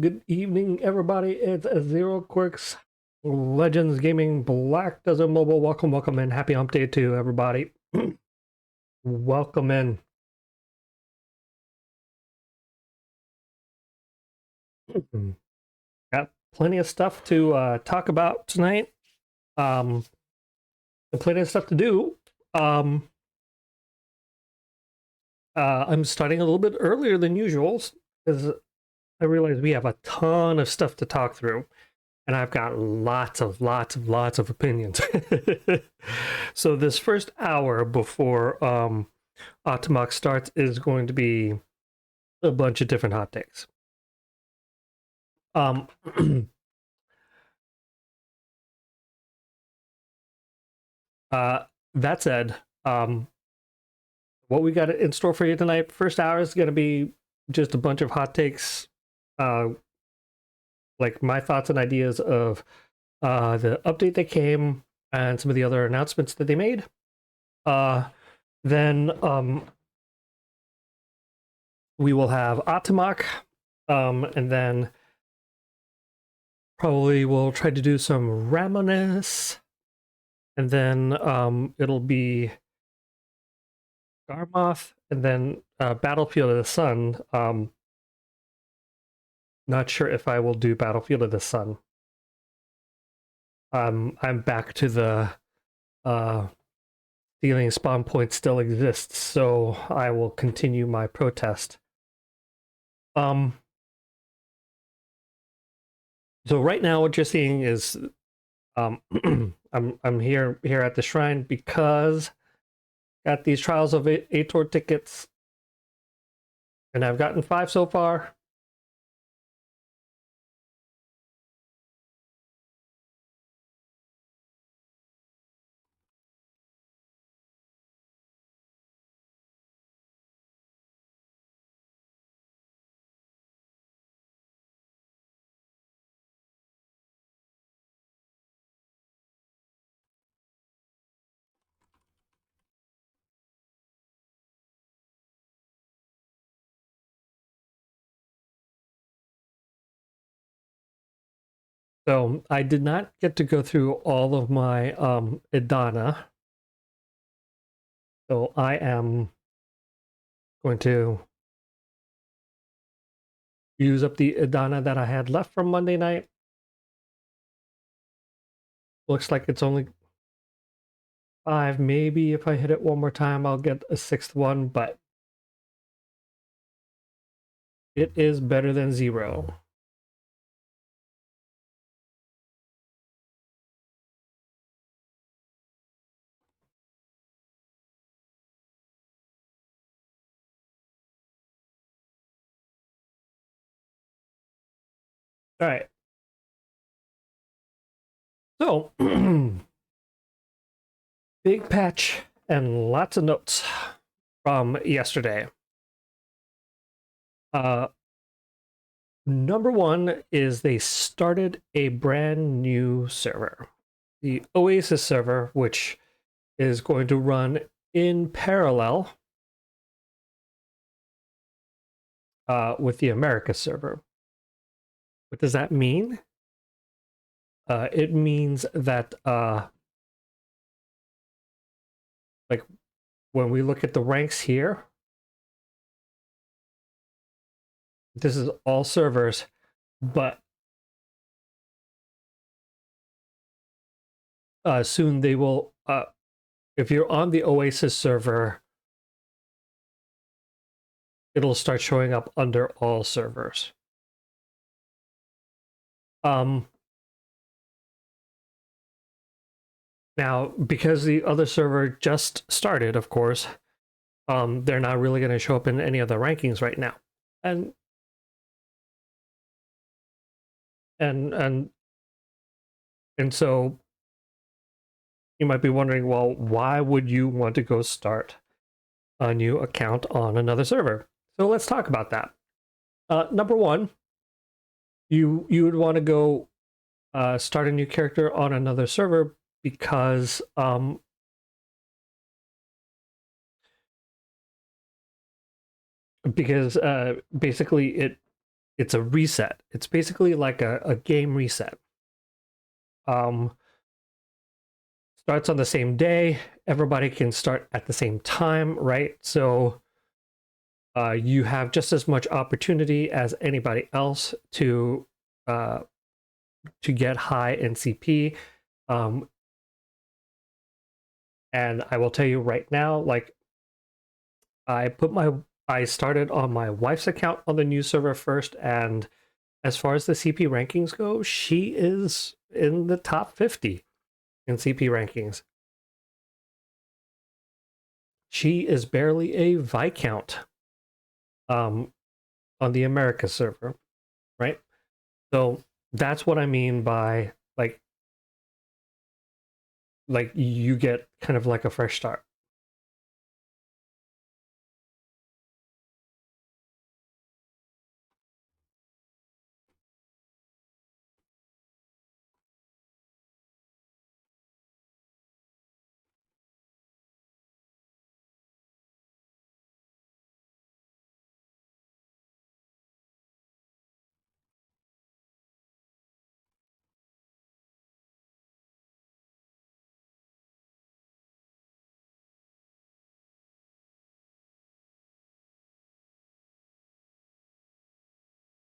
good evening, everybody. It's 0Quirx Legends Gaming Black Desert Mobile. Welcome in. Happy hump day to everybody. Welcome in. Got plenty of stuff to talk about tonight. And plenty of stuff to do. I'm starting a little bit earlier than usual because I realize we have a ton of stuff to talk through. And I've got lots of opinions. So this first hour before Atumach starts is going to be a bunch of different hot takes. That said, what we got in store for you tonight, first hour is going to be just a bunch of hot takes, like my thoughts and ideas of the update that came and some of the other announcements that they made. Then we will have Atumach, and then probably we'll try to do some Ramones, and then it'll be Garmoth, and then Battlefield of the Sun. Not sure if I will do Battlefield of the Sun. I'm back to the stealing spawn points still exists, so I will continue my protest. So right now what you're seeing is I'm here at the shrine because got these Trials of Ator tickets, and I've gotten 5 so far. So I did not get to go through all of my Idana. So I am going to use up the Idana that I had left from Monday night. Looks like it's only 5. Maybe if I hit it one more time, I'll get a 6th one, but it is better than 0. All right. So, big patch and lots of notes from yesterday. Number one is they started a brand new server, the OASIS server, which is going to run in parallel with the America server. What does that mean? It means that like when we look at the ranks here, this is all servers, but soon they will, if you're on the OASIS server, it'll start showing up under all servers. Now, because the other server just started, of course, they're not really going to show up in any of the rankings right now. And so you might be wondering, well, why would you want to go start a new account on another server? So let's talk about that. Number one, you would want to go start a new character on another server because basically it's a reset. It's basically like a game reset. Starts on the same day. Everybody can start at the same time, right? So you have just as much opportunity as anybody else to get high in CP. And I will tell you right now, like I started on my wife's account on the new server first, and as far as the CP rankings go, she is in the top 50 in CP rankings. She is barely a Viscount on the America server, right? So that's what I mean by like you get kind of like a fresh start.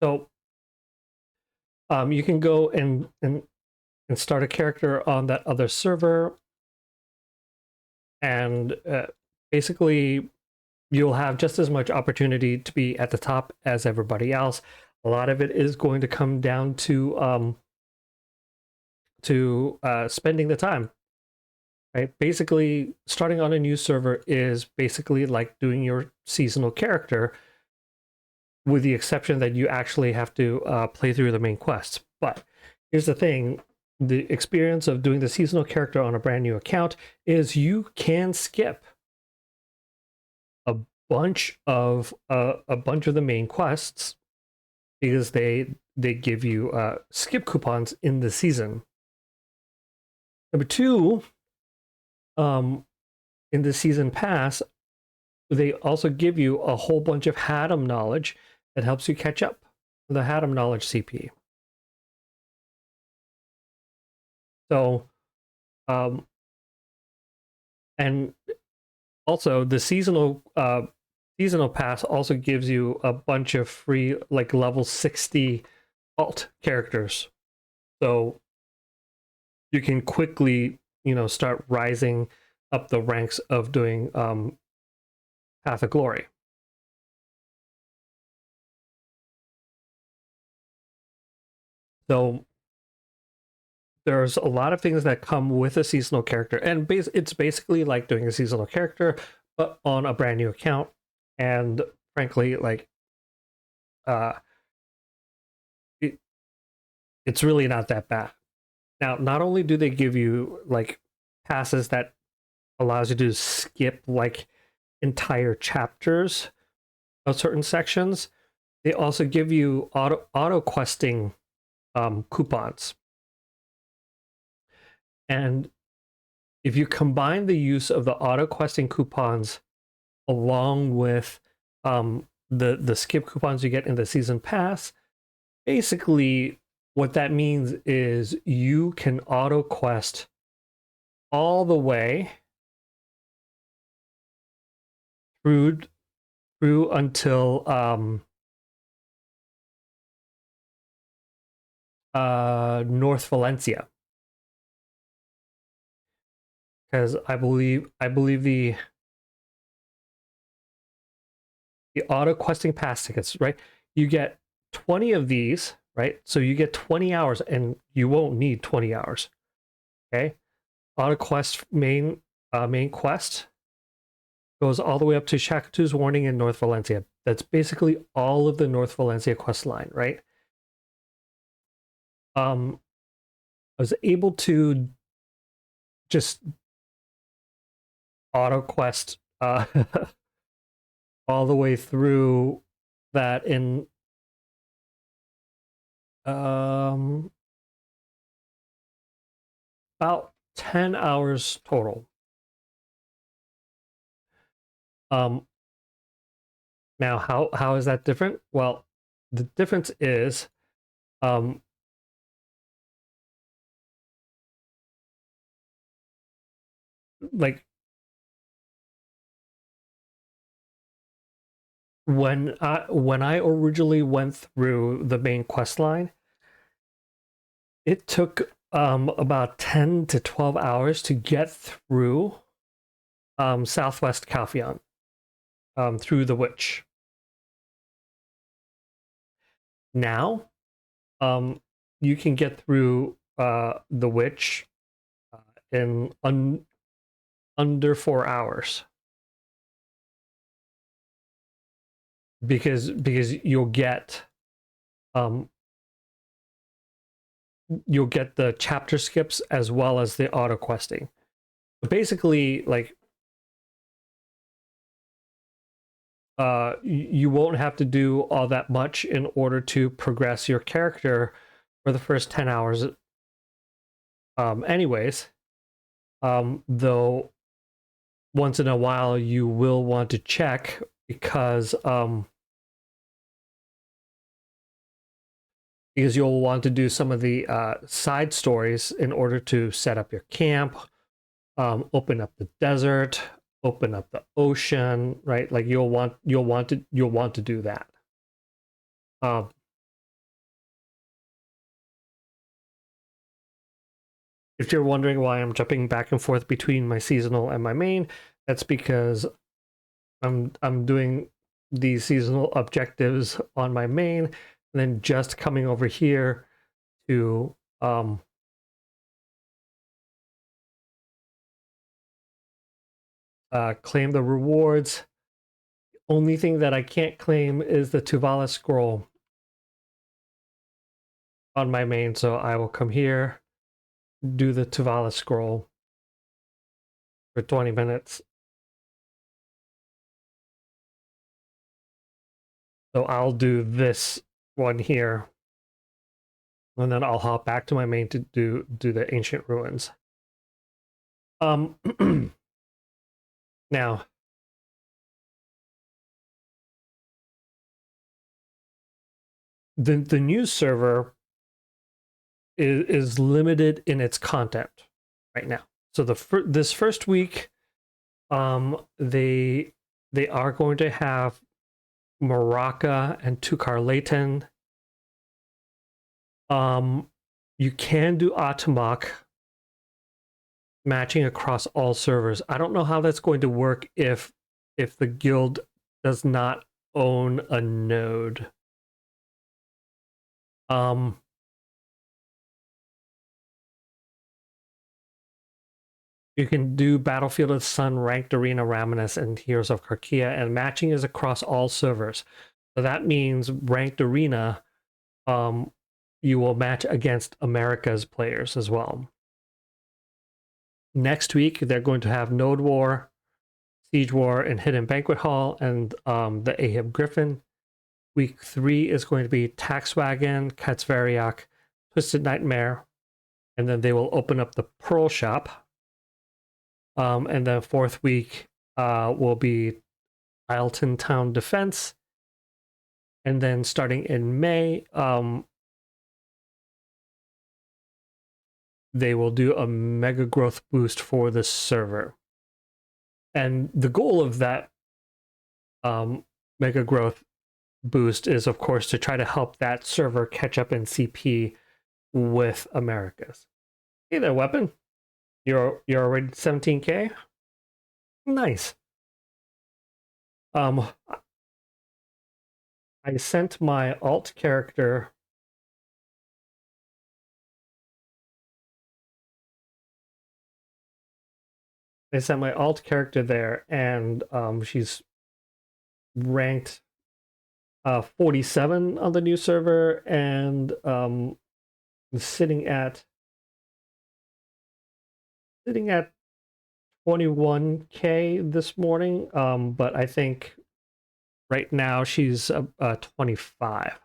So you can go and start a character on that other server, and basically you'll have just as much opportunity to be at the top as everybody else. A lot of it is going to come down to spending the time, right? Basically, starting on a new server is basically like doing your seasonal character, with the exception that you actually have to play through the main quests. But here's the thing. The experience of doing the seasonal character on a brand new account is you can skip a bunch of the main quests because they give you skip coupons in the season. Number two, in the season pass, they also give you a whole bunch of Haddam knowledge that helps you catch up with the Haddam knowledge CP. So, and also the seasonal pass also gives you a bunch of free like level 60 alt characters. So you can quickly, start rising up the ranks of doing Path of Glory. So there's a lot of things that come with a seasonal character, and it's basically like doing a seasonal character, but on a brand new account. And frankly, like, it's really not that bad. Now, not only do they give you like passes that allows you to skip like entire chapters of certain sections, they also give you auto questing coupons. And if you combine the use of the auto questing coupons along with the skip coupons you get in the season pass, basically what that means is you can auto quest all the way through until North Valencia, because I believe the auto questing pass tickets, right? You get 20 of these, right? So you get 20 hours, and you won't need 20 hours. Okay, auto quest main quest goes all the way up to Shakatu's Warning in North Valencia. That's basically all of the North Valencia quest line, right? I was able to just auto quest all the way through that in about 10 hours total. Now, how is that different? Well, The difference is, like when I originally went through the main quest line, it took about 10 to 12 hours to get through Southwest Calpheon, through the Witch. Now, you can get through the Witch in under 4 hours, because um, you'll get the chapter skips as well as the auto questing. Basically, like, you won't have to do all that much in order to progress your character for the first 10 hours, anyways. Though once in a while you will want to check, because you'll want to do some of the side stories in order to set up your camp, open up the desert, open up the ocean, right? Like you'll want to do that. If you're wondering why I'm jumping back and forth between my seasonal and my main, that's because I'm doing these seasonal objectives on my main, and then just coming over here to claim the rewards. Only thing that I can't claim is the Tuvala scroll on my main, so I will come here, do the Tuvala scroll for 20 minutes. So I'll do this one here, and then I'll hop back to my main to do the ancient ruins. Now, the news server is limited in its content right now. So this first week, they are going to have Moraka and Tukar Layton. You can do Atumach matching across all servers. I don't know how that's going to work if the guild does not own a node. You can do Battlefield of the Sun, Ranked Arena, Raminus, and Heroes of Karkia, and matching is across all servers. So that means Ranked Arena, you will match against America's players as well. Next week, they're going to have Node War, Siege War, and Hidden Banquet Hall, and the Ahab Griffin. Week 3 is going to be Taxwagon, Katzveriak, Twisted Nightmare, and then they will open up the Pearl Shop. And then 4th week will be Isleton Town Defense. And then starting in May, they will do a mega growth boost for the server. And the goal of that mega growth boost is, of course, to try to help that server catch up in CP with America's. Hey there, Weapon. You're already 17K? Nice. I sent my alt character. I sent my alt character there, and she's ranked 47 on the new server, and sitting at 21K this morning. But I think right now she's 25.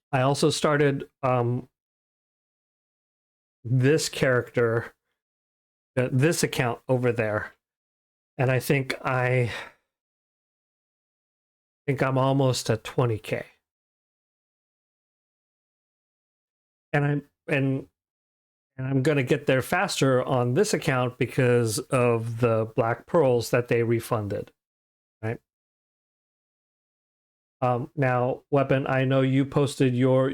I also started this character this account over there, and I think I'm almost at 20K, and I'm gonna get there faster on this account because of the black pearls that they refunded, right? Now, Weapon, I know you posted your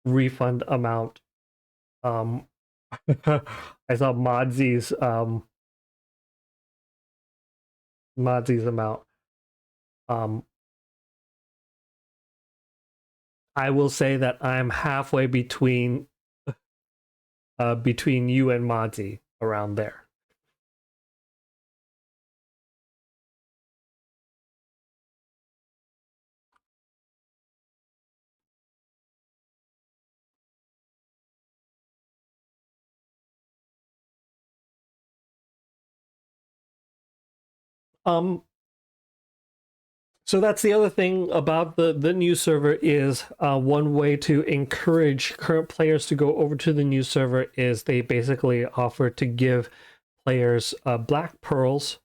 refund amount. I saw Modsy's amount. I will say that I'm halfway between you and Modsy, around there. So that's the other thing about the new server is one way to encourage current players to go over to the new server is they basically offer to give players black pearls,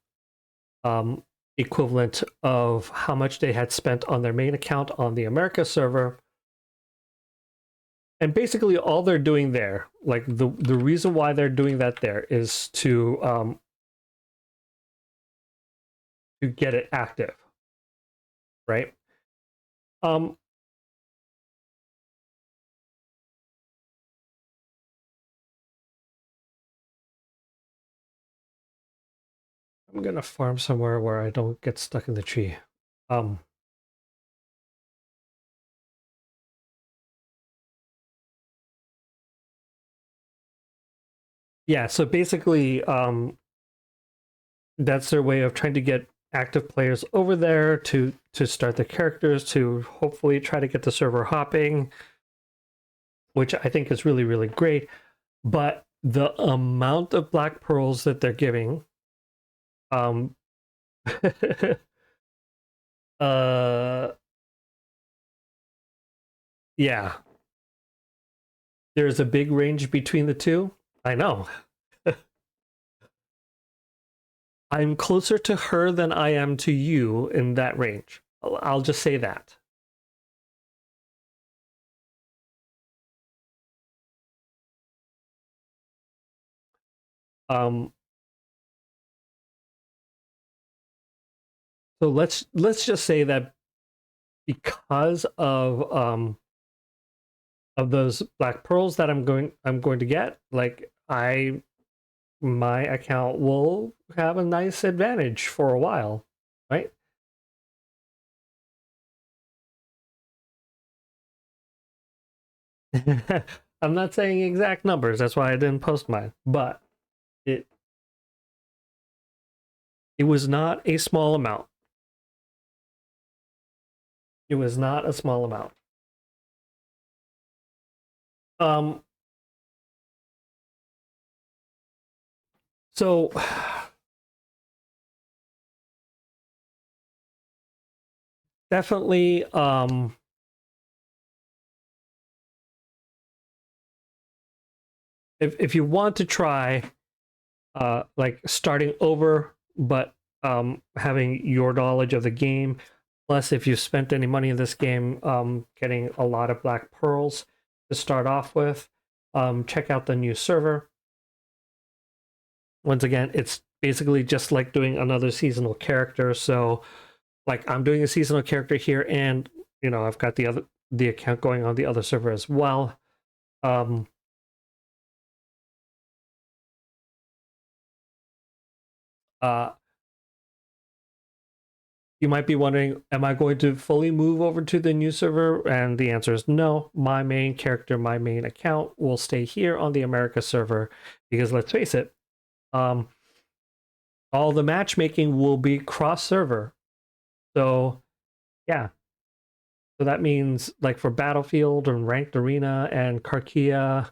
equivalent of how much they had spent on their main account on the America server. And basically all they're doing there, like the reason why they're doing that there is to get it active, right? I'm gonna farm somewhere where I don't get stuck in the tree. Yeah, so basically that's their way of trying to get active players over there to start the characters, to hopefully try to get the server hopping, which I think is really, really great. But the amount of black pearls that they're giving, yeah, there's a big range between the two. I know. I'm closer to her than I am to you in that range. I'll just say that. So let's just say that because of those black pearls that I'm going to get, like my account will have a nice advantage for a while, right? I'm not saying exact numbers, that's why I didn't post mine, but it was not a small amount. It was not a small amount. So definitely if you want to try like starting over but having your knowledge of the game, plus if you've spent any money in this game, getting a lot of black pearls to start off with, check out the new server. Once again, it's basically just like doing another seasonal character. So like I'm doing a seasonal character here, and you know I've got the account going on the other server as well. You might be wondering, am I going to fully move over to the new server? And the answer is no. My main character, my main account will stay here on the America server because let's face it, all the matchmaking will be cross-server. So yeah. So that means like for Battlefield and Ranked Arena and Karkia,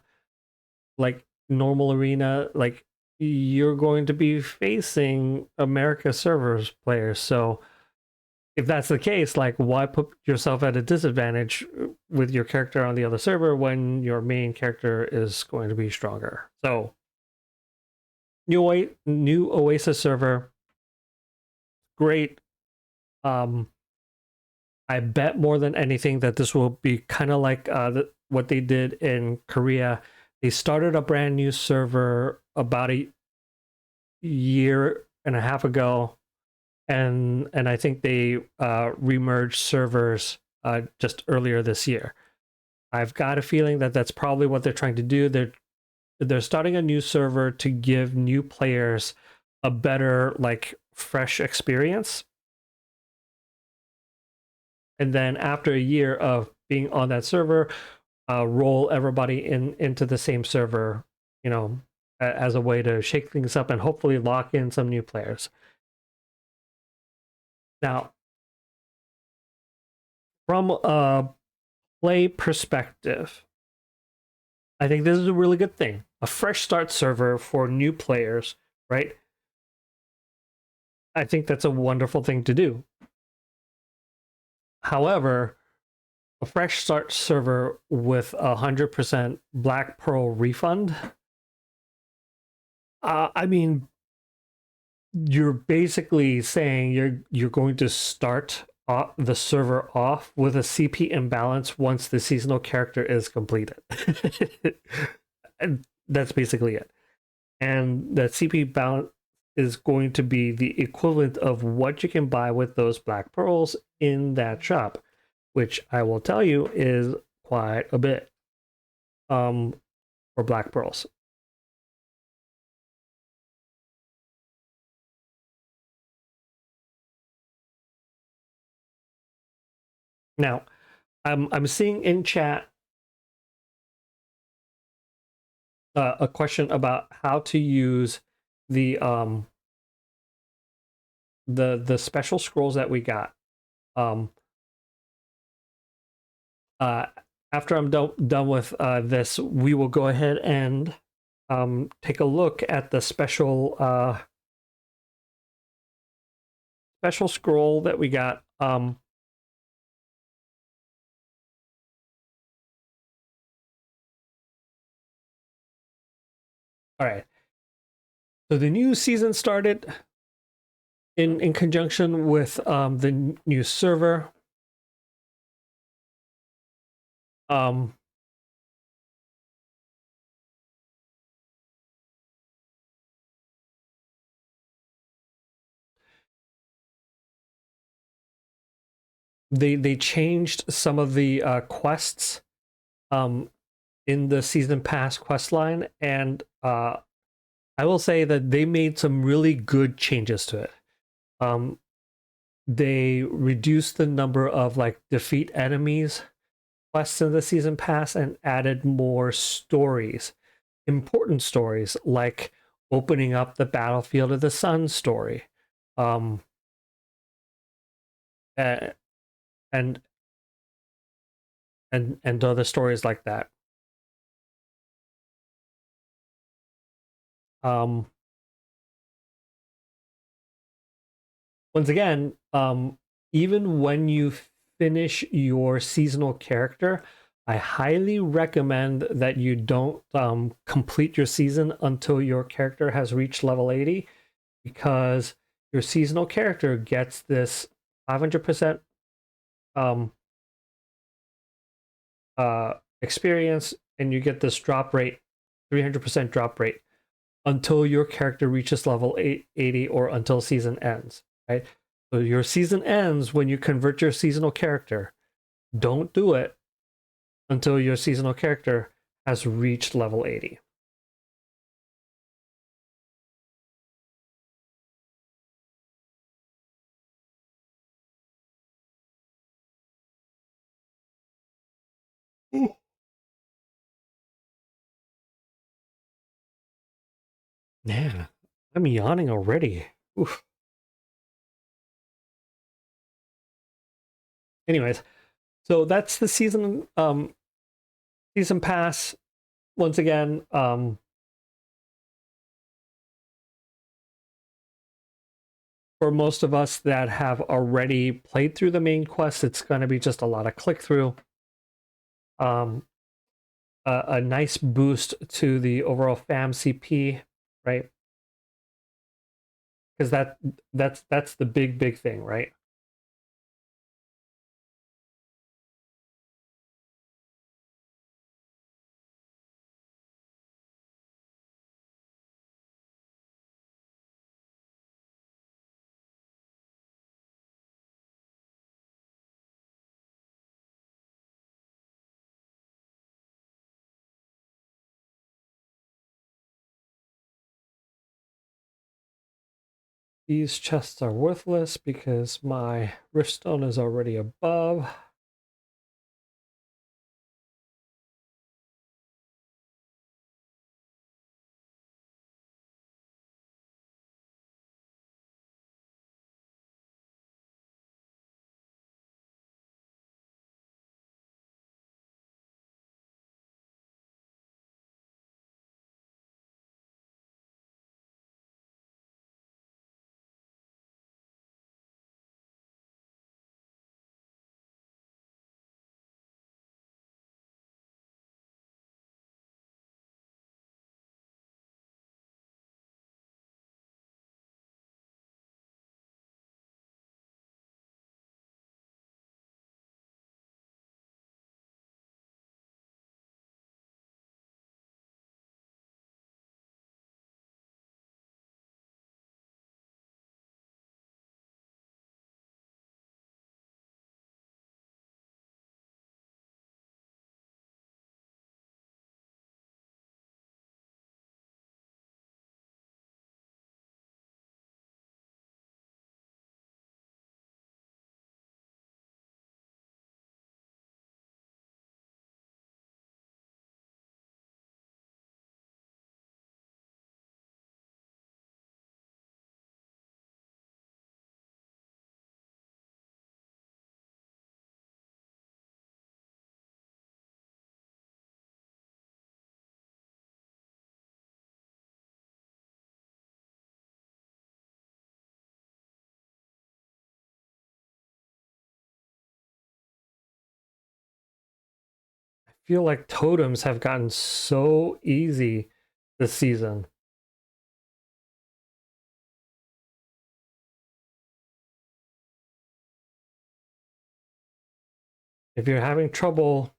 like normal arena, like you're going to be facing America servers players. So if that's the case, like, why put yourself at a disadvantage with your character on the other server when your main character is going to be stronger? So, new Oasis server, great. I bet more than anything that this will be kind of like what they did in Korea. They started a brand new server about a year and a half ago, and I think they remerged servers just earlier this year. I've got a feeling that that's probably what they're trying to do. They're starting a new server to give new players a better, like, fresh experience. And then after a year of being on that server, roll everybody into the same server, you know, as a way to shake things up and hopefully lock in some new players. Now, from a play perspective, I think this is a really good thing. A fresh start server for new players, right? I think that's a wonderful thing to do. However, a fresh start server with 100% Black Pearl refund, I mean, you're basically saying you're going to start the server off with a CP imbalance once the seasonal character is completed. And that's basically it. And that CP balance is going to be the equivalent of what you can buy with those Black Pearls in that shop, which I will tell you is quite a bit for Black Pearls. Now, I'm seeing in chat a question about how to use the special scrolls that we got. After I'm done with this, we will go ahead and take a look at the special scroll that we got. All right. So the new season started in conjunction with the new server. They changed some of the quests in the season pass quest line, and I will say that they made some really good changes to it. They reduced the number of, like, defeat enemies quests in the season pass and added more stories, important stories, like opening up the Battlefield of the Sun story, and and other stories like that. Once again, even when you finish your seasonal character, I highly recommend that you don't complete your season until your character has reached level 80, because your seasonal character gets this 500% experience, and you get this drop rate, 300% drop rate, until your character reaches level 80 or until season ends, right? So your season ends when you convert your seasonal character. Don't do it until your seasonal character has reached level 80. Yeah, I'm yawning already. Oof. Anyways, so that's the season pass. Once again, for most of us that have already played through the main quest, it's going to be just a lot of click through. A nice boost to the overall fam CP, right? Because that's the big thing, right? These chests are worthless because my riftstone is already above. I feel like totems have gotten so easy this season. If you're having trouble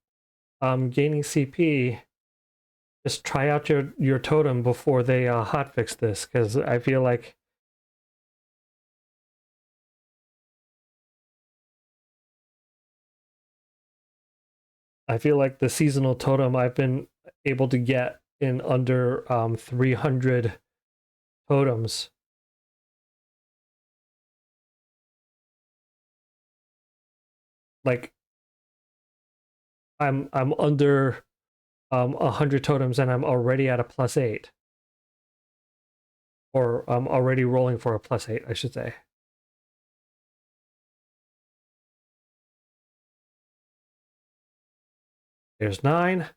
gaining CP, just try out your totem before they hotfix this, because I feel like the seasonal totem I've been able to get in under 300 totems. Like I'm under 100 totems and I'm already at a +8, or I'm already rolling for a +8, I should say. There's 9.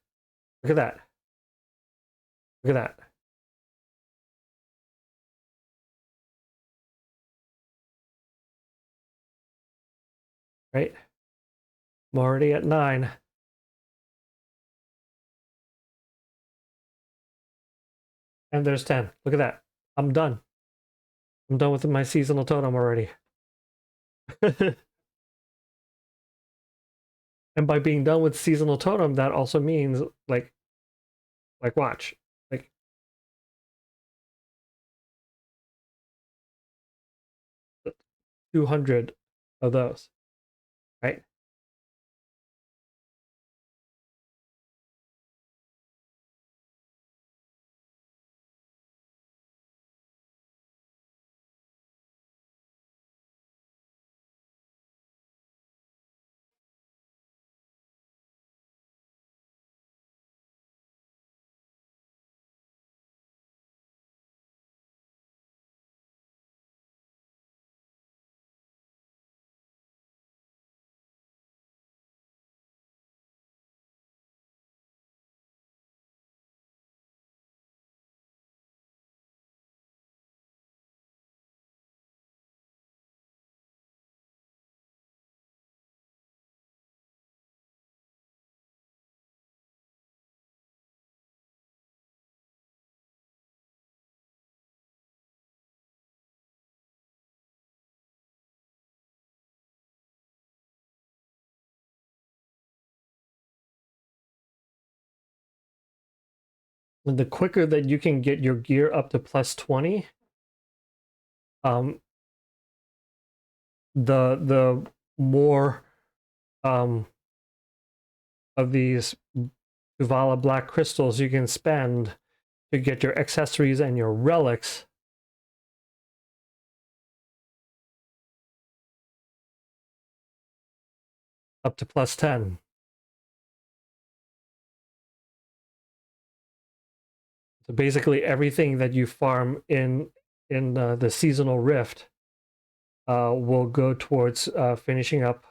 Look at that. Look at that. Right? I'm already at 9. And there's 10. Look at that. I'm done. I'm done with my seasonal totem already. And by being done with seasonal totem, that also means watch. Like 200 of those. Right? the quicker that you can get your gear up to plus 20, the more of these Tuvala black crystals you can spend to get your accessories and your relics up to plus 10. So basically everything that you farm in the seasonal rift will go towards finishing up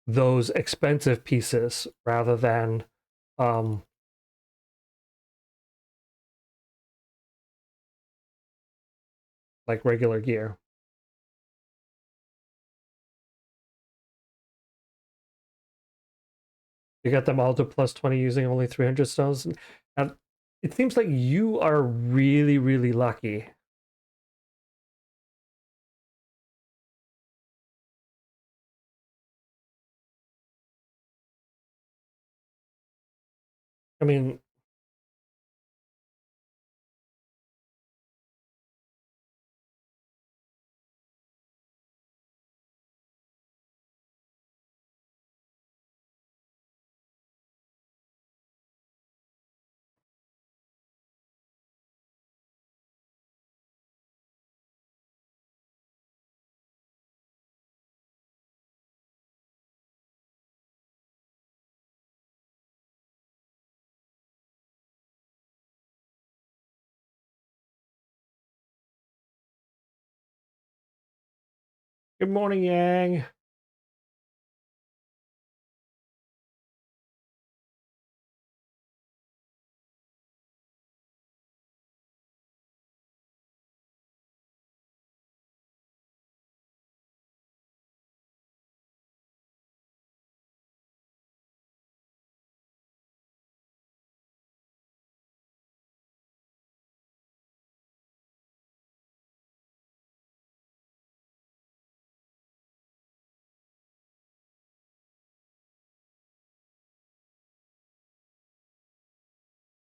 those expensive pieces rather than like regular gear. You got them all to plus 20 using only 300 stones. And it seems like you are really, really lucky. I mean, good morning, Yang.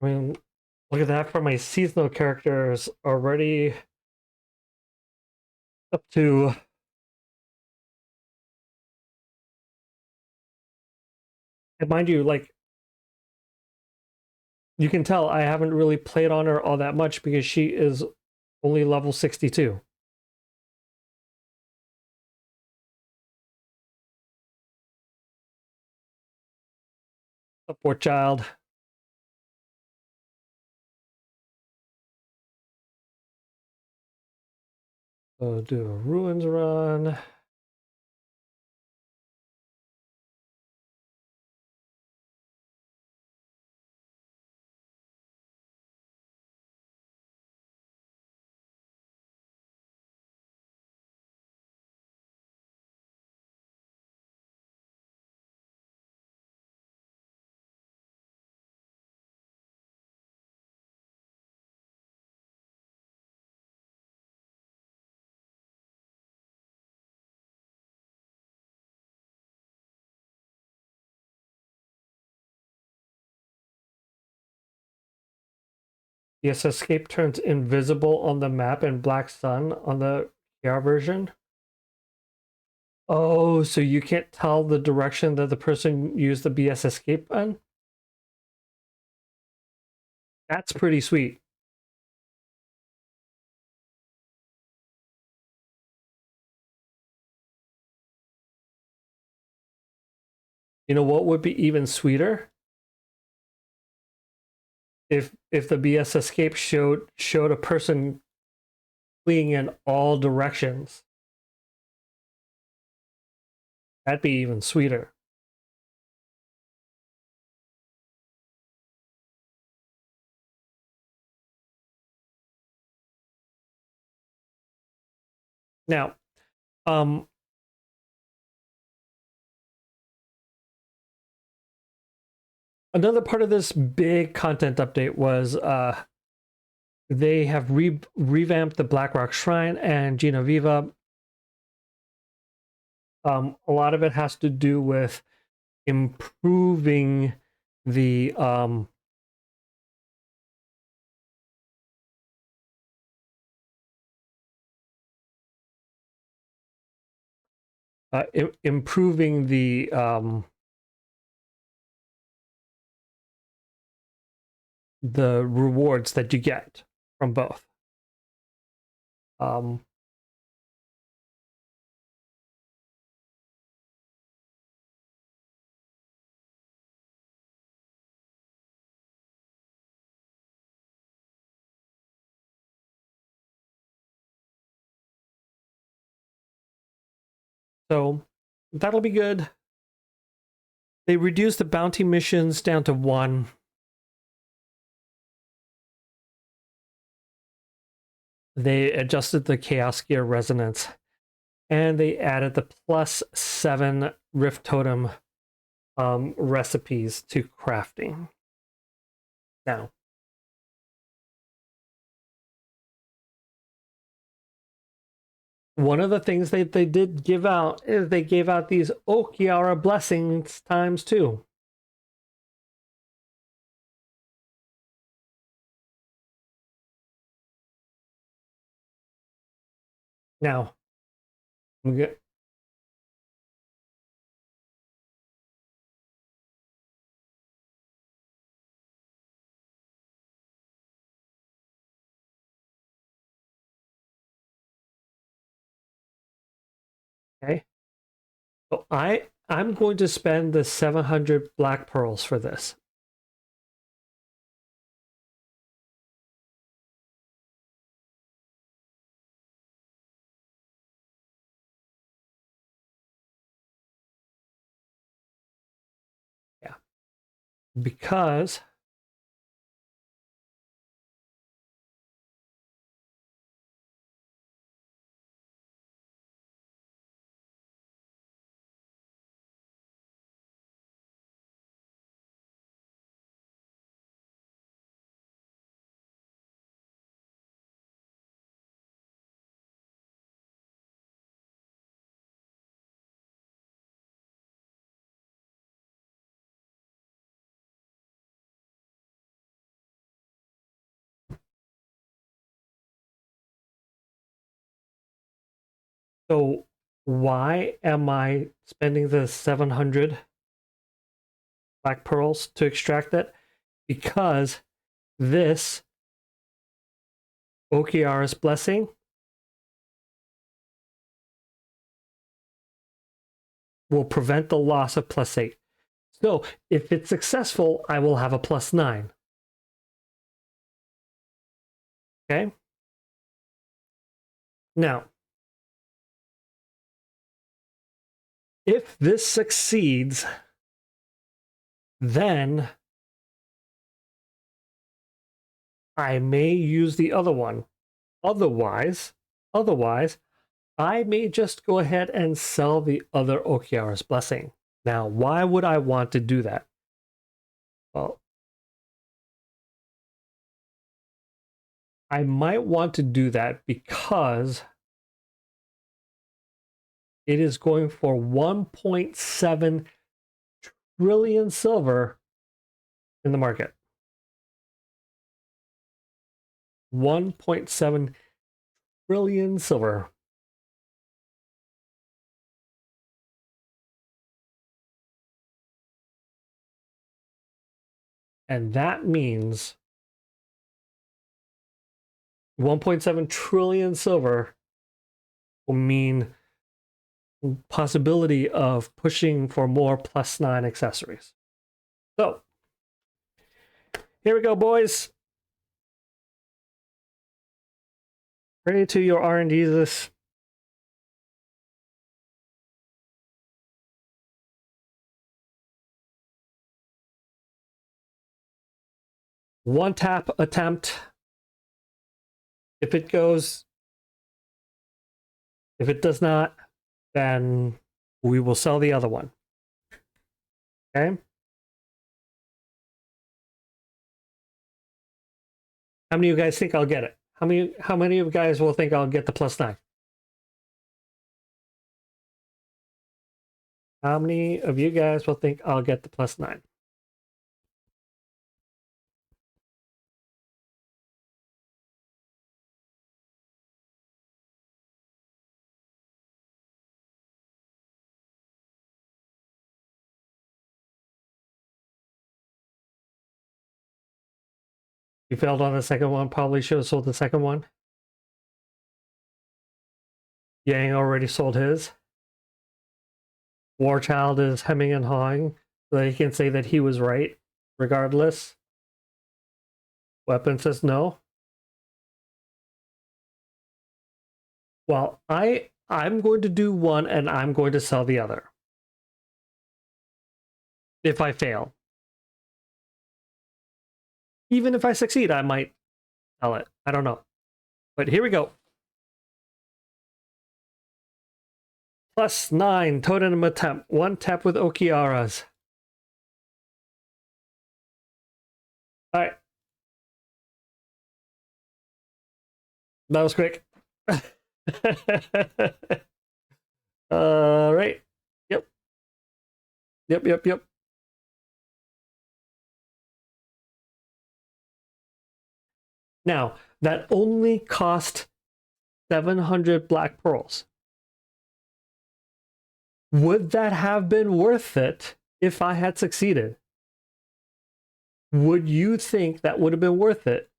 I mean, look at that for my seasonal characters already up to and mind you, like you can tell I haven't really played on her all that much because she is only level 62. A poor child. So do a ruins run. Yes, escape turns invisible on the map in Black Sun on the Char version. Oh, so you can't tell the direction that the person used the BS escape on? That's pretty sweet. You know what would be even sweeter? If the BS escape showed a person fleeing in all directions. That'd be even sweeter. Now, another part of this big content update was they have revamped the Blackrock Shrine and Genoveva. A lot of it has to do with improving the improving the rewards that you get from both. So that'll be good. They reduced the bounty missions down to 1. They adjusted the Chaos Gear resonance, and they added the +7 Rift Totem recipes to crafting. Now, one of the things they did give out is they gave out these Okiara blessings ×2. Now, I'm good. Okay. So I'm going to spend the 700 black pearls for this. Yeah. Because so why am I spending the 700 black pearls to extract it? Because this Okiara's blessing will prevent the loss of +8. So if it's successful, I will have a +9. Okay? Now, if this succeeds, then I may use the other one. Otherwise, I may just go ahead and sell the other Okiara's blessing. Now, why would I want to do that? Well, I might want to do that because it is going for 1.7 trillion silver in the market. 1.7 trillion silver. And that means 1.7 trillion silver will mean possibility of pushing for more +9 accessories. So, here we go, boys. Ready to your R&D this. One tap attempt. If it goes, if it does not, then we will sell the other one. Okay? How many of you guys think I'll get it? How many of you guys will think I'll get the +9? How many of you guys will think I'll get the +9? You failed on the second one, probably should have sold the second one. Yang already sold his. Warchild is hemming and hawing so that he can say that he was right, regardless. Weapon says no. Well, I'm going to do one and I'm going to sell the other. If I fail. Even if I succeed, I might sell it. I don't know. But here we go. +9 totem attempt. 1 tap with Okiaras. Alright. That was quick. Right. Yep. Yep. Now, that only cost 700 black pearls. Would that have been worth it if I had succeeded? Would you think that would have been worth it?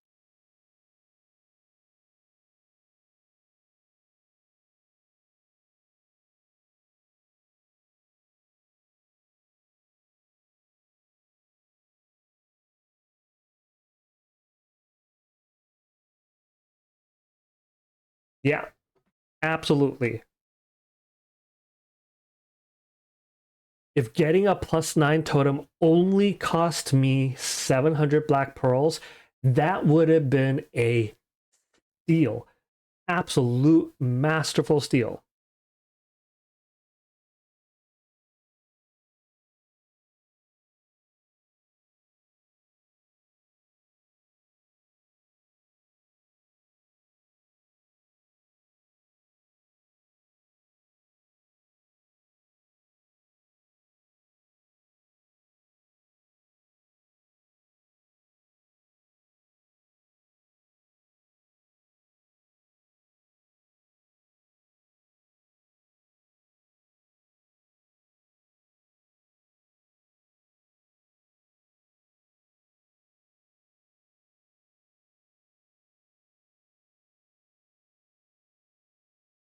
Yeah, absolutely. If getting a +9 totem only cost me 700 black pearls, that would have been a steal. Absolute masterful steal.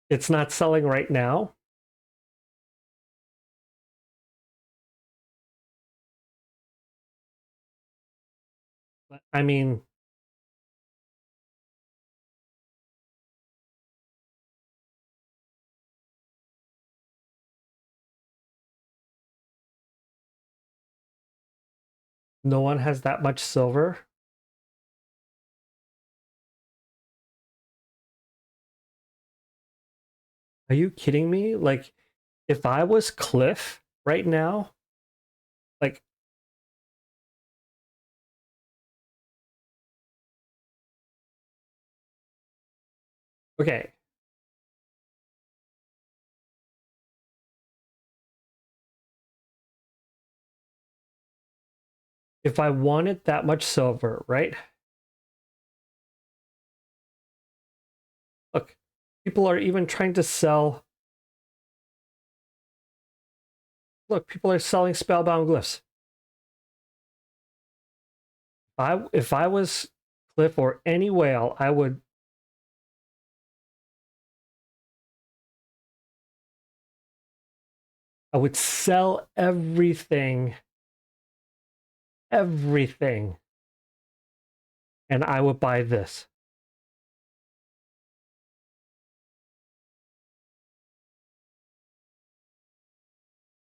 It's not selling right now. But I mean, no one has that much silver. Are you kidding me? Like, if I was Cliff right now, like, okay, if I wanted that much silver, right? Look, people are even trying to sell. Look, people are selling spellbound glyphs. If I was Cliff or any whale, I would sell everything, and I would buy this.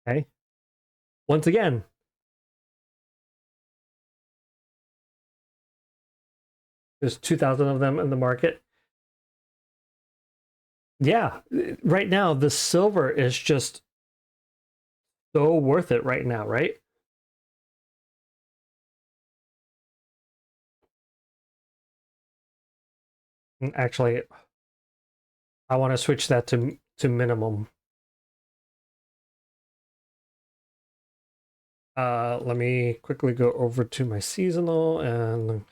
Okay. Once again, there's 2,000 of them in the market. Yeah, right now the silver is just so worth it right now, right? And actually, I want to switch that to minimum. Let me quickly go over to my seasonal and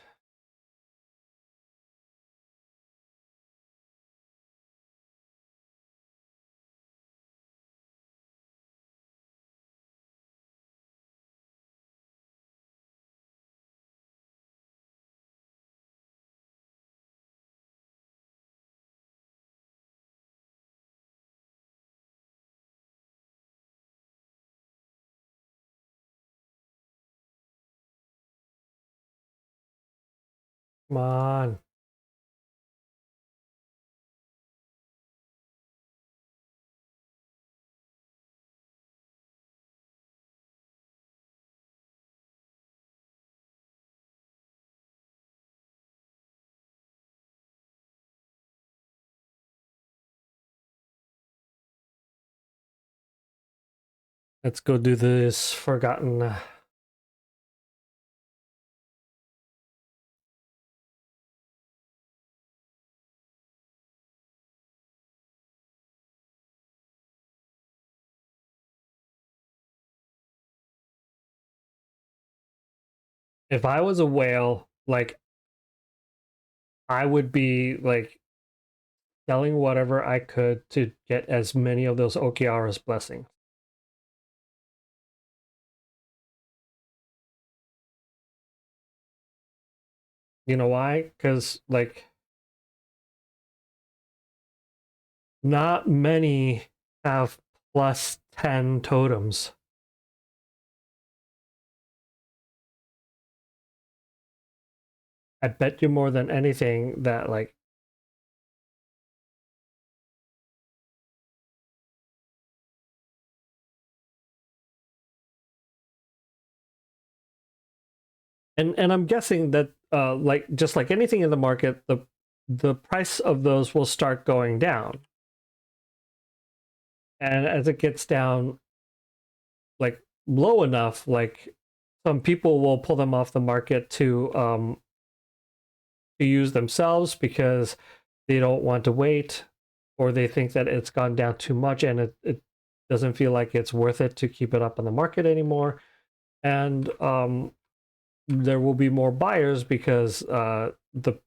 Come on. Let's go do this forgotten. If I was a whale, like, I would be like selling whatever I could to get as many of those Okiara's blessings. You know why? Because like not many have plus 10 totems. I bet you more than anything that like and I'm guessing that like just like anything in the market, the price of those will start going down. And as it gets down like low enough, like some people will pull them off the market to use themselves because they don't want to wait, or they think that it's gone down too much and it doesn't feel like it's worth it to keep it up on the market anymore. And there will be more buyers because the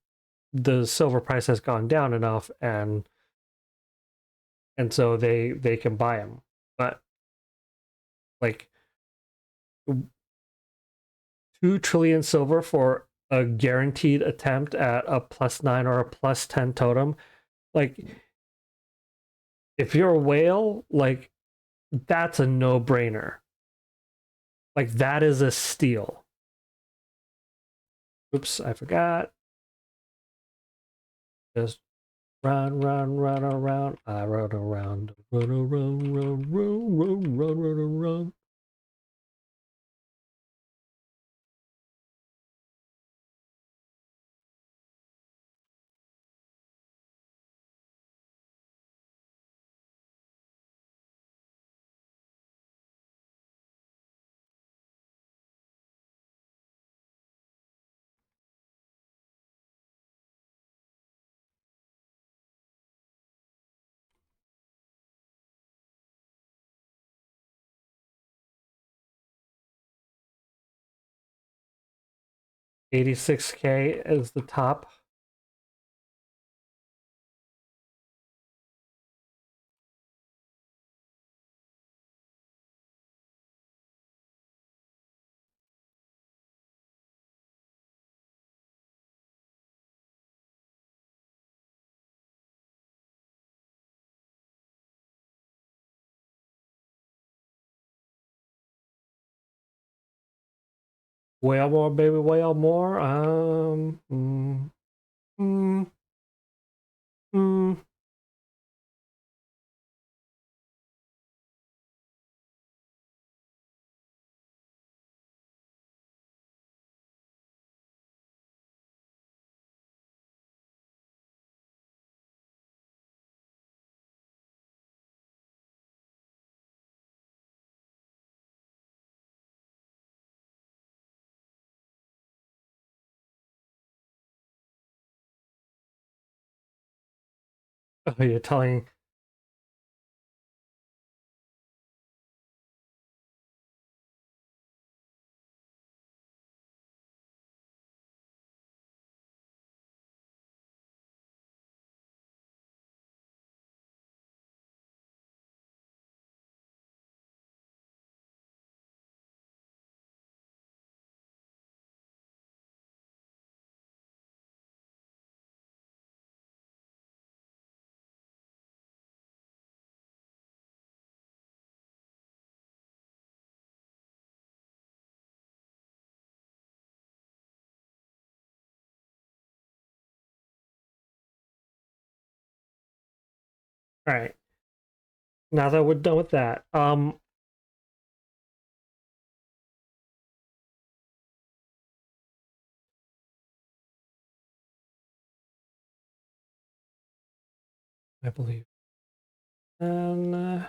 silver price has gone down enough, and so they can buy them. But like 2 trillion silver for a guaranteed attempt at a +9 or a +10 totem, like if you're a whale, like that's a no-brainer. Like that is a steal. Oops, I forgot. Just run, run, run around. I run around, run around, run, run, run, run, run, run. $86K is the top. Whale more, baby, whale more. Mm, mm. Oh, you're telling. All right. Now that we're done with that, I believe, and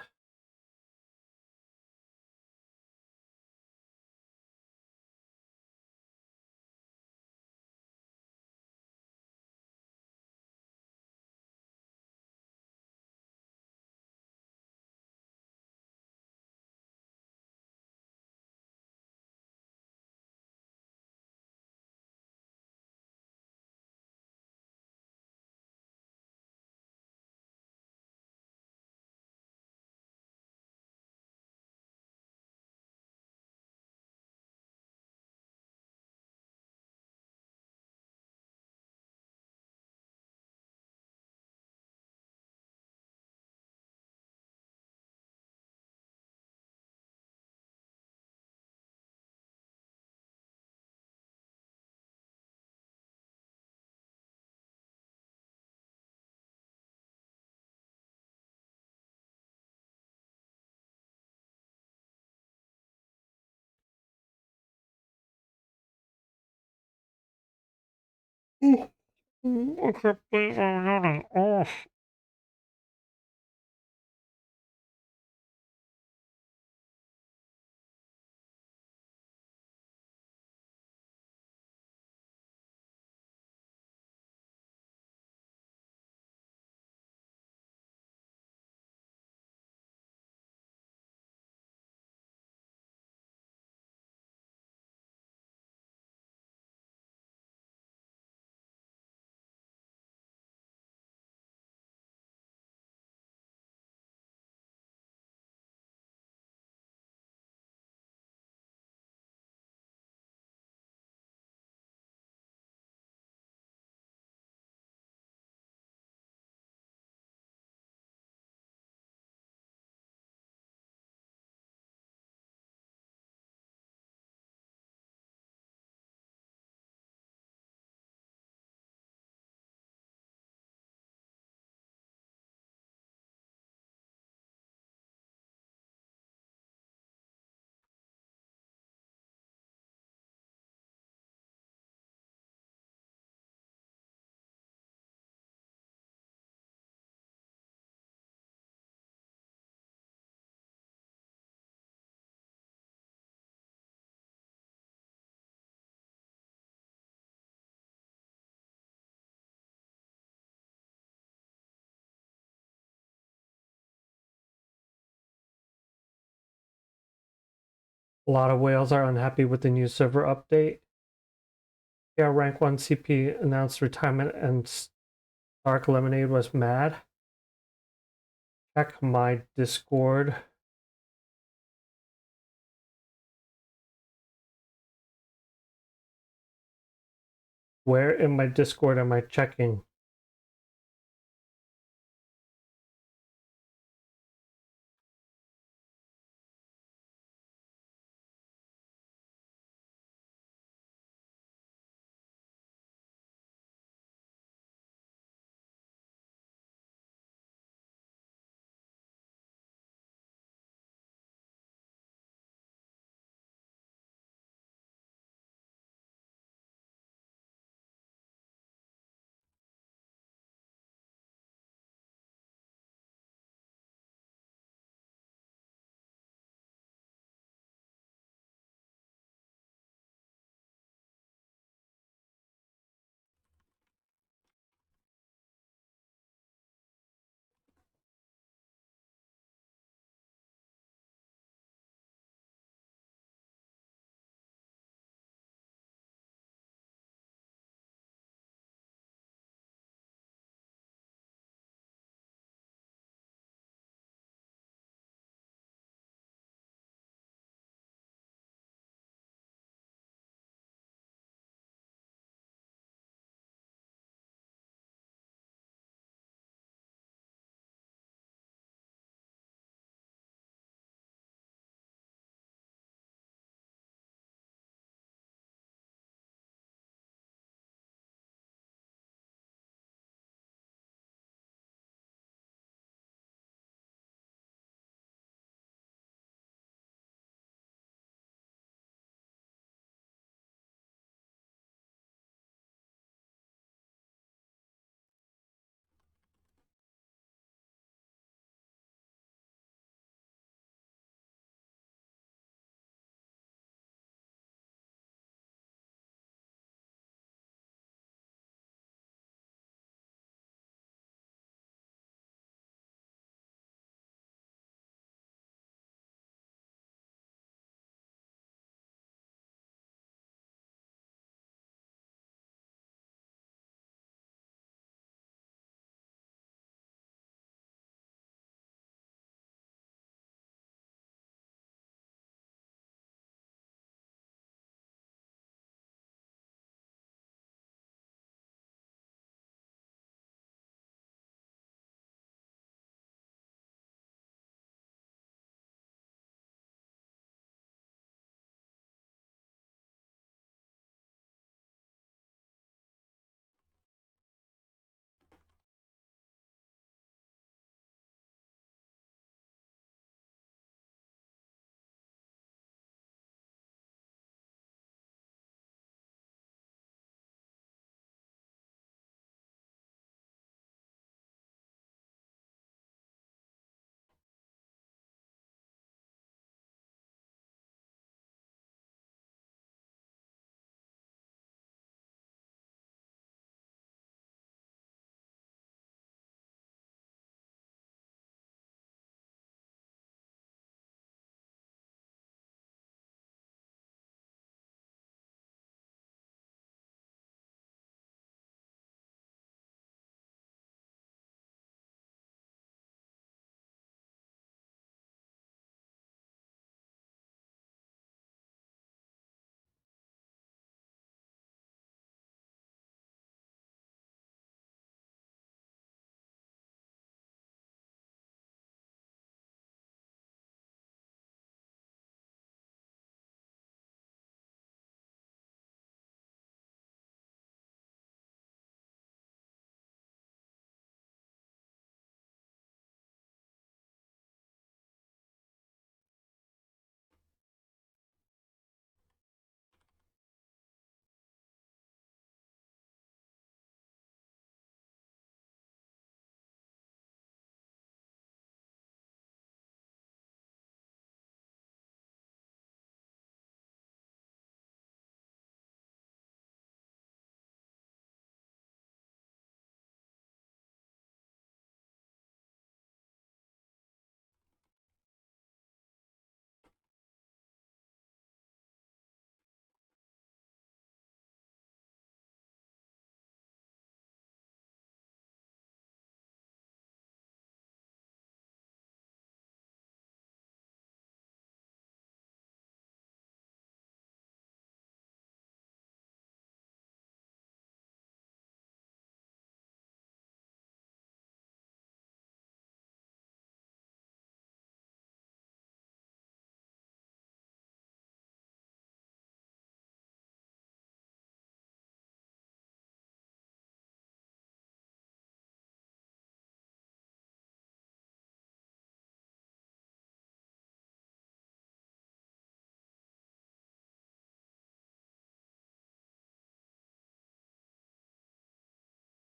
okay, please, I'm yawning. Oh. A lot of whales are unhappy with the new server update. Yeah, rank 1 CP announced retirement and Stark Lemonade was mad. Check my Discord. Where in my Discord am I checking?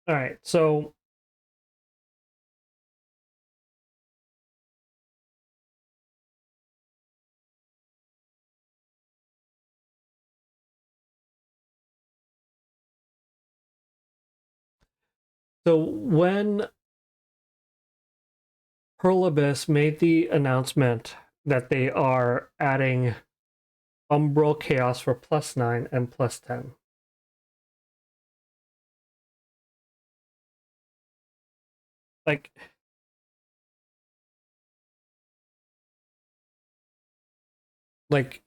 All right, so when Perlibis made the announcement that they are adding Umbral Chaos for +9 and +10. Like, like,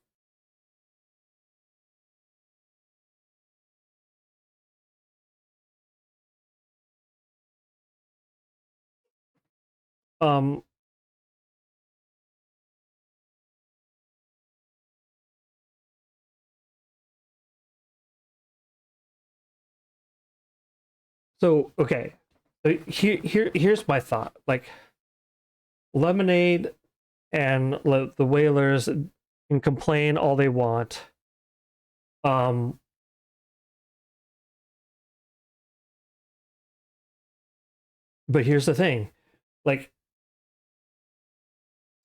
um, so okay, here's my thought. Like, Lemonade and the Whalers can complain all they want. Um, but here's the thing, like,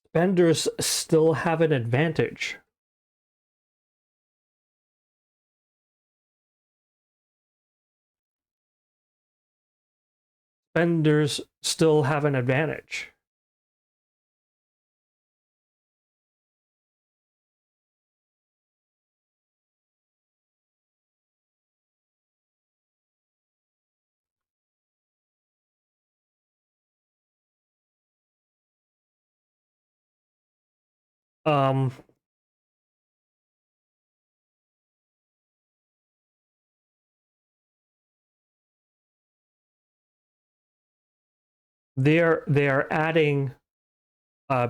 spenders still have an advantage. Spenders still have an advantage. Um, they are adding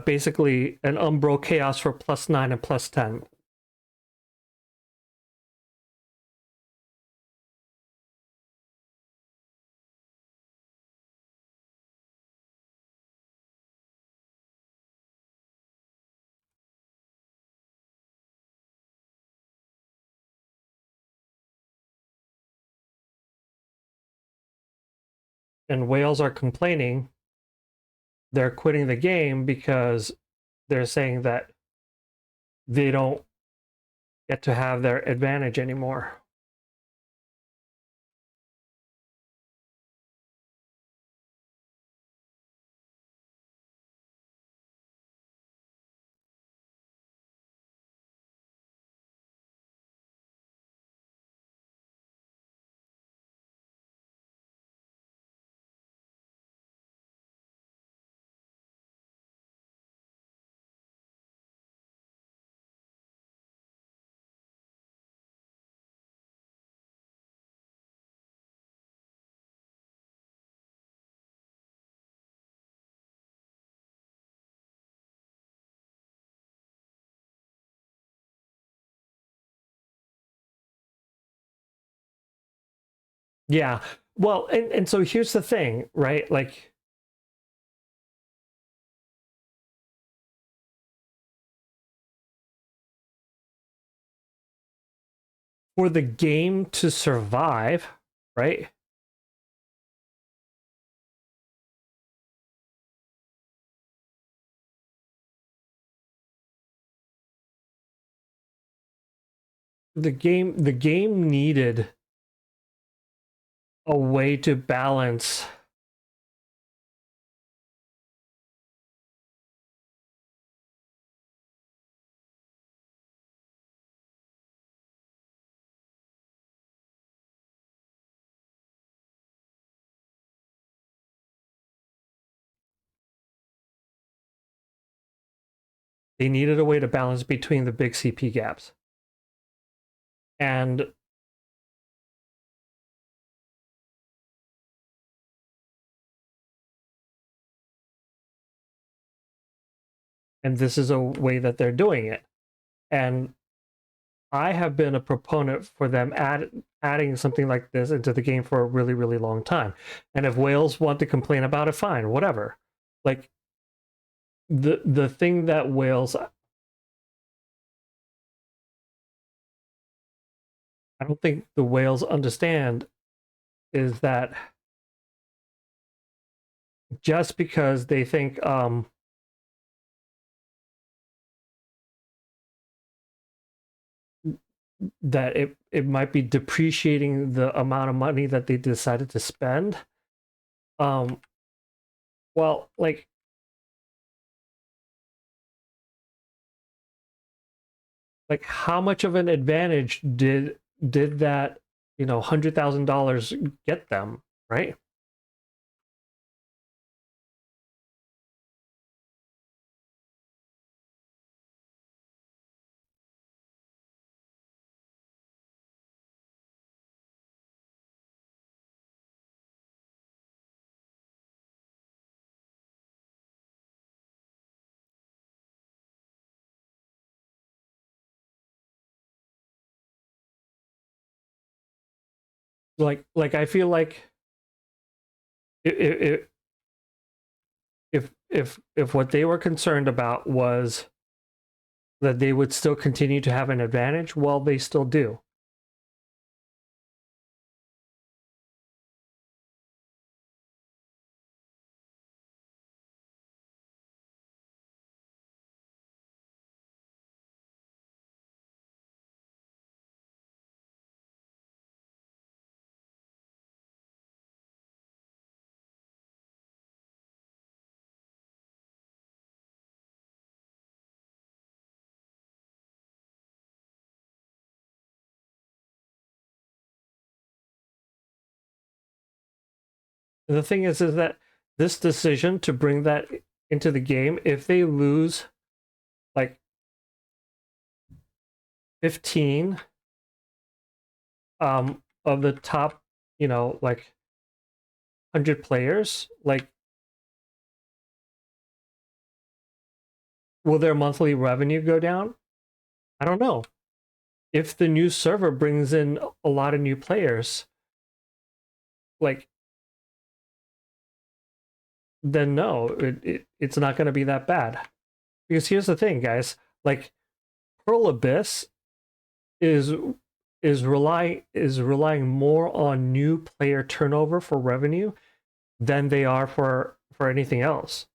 basically an Umbral Chaos for +9 and +10. And whales are complaining. They're quitting the game because they're saying that they don't get to have their advantage anymore. Yeah. Well, and so here's the thing, right? Like, for the game to survive, right? The game needed a way to balance they needed a way to balance between the big CP gaps. And this is a way that they're doing it. And I have been a proponent for them adding something like this into the game for a really, really long time. And if whales want to complain about it, fine, whatever. Like, the thing that whales, I don't think the whales understand is that just because they think that it might be depreciating the amount of money that they decided to spend. Um, well, like how much of an advantage did that, $100,000 get them, right? Like I feel like if if what they were concerned about was that they would still continue to have an advantage, well, they still do. And the thing is that this decision to bring that into the game, if they lose like 15 of the top, like 100 players, like will their monthly revenue go down? I don't know. If the new server brings in a lot of new players, like then no, it's not going to be that bad. Because here's the thing, guys, like Pearl Abyss is relying more on new player turnover for revenue than they are for anything else.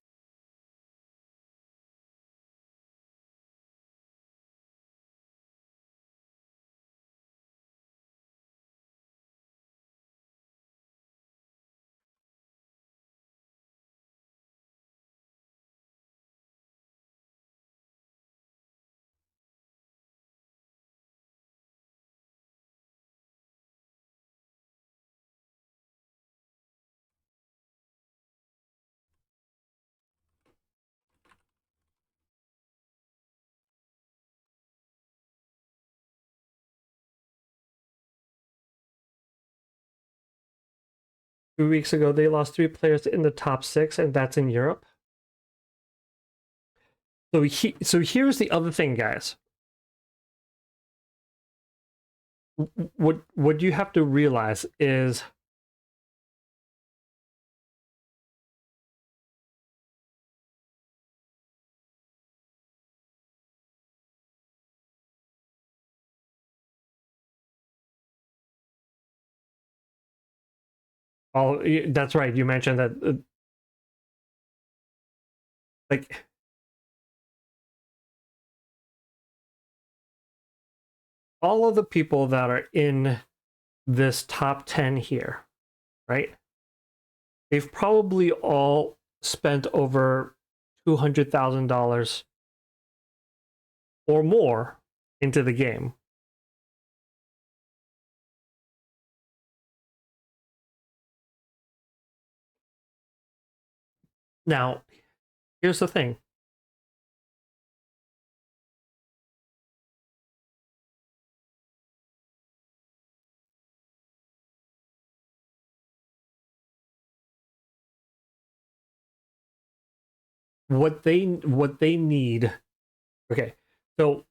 Two weeks ago, they lost 3 players in the top 6, and that's in Europe. So here's the other thing, guys. What you have to realize is all that's right. You mentioned that like all of the people that are in this top 10 here, right? They've probably all spent over $200,000 or more into the game. Now, here's the thing. What they need. Okay. So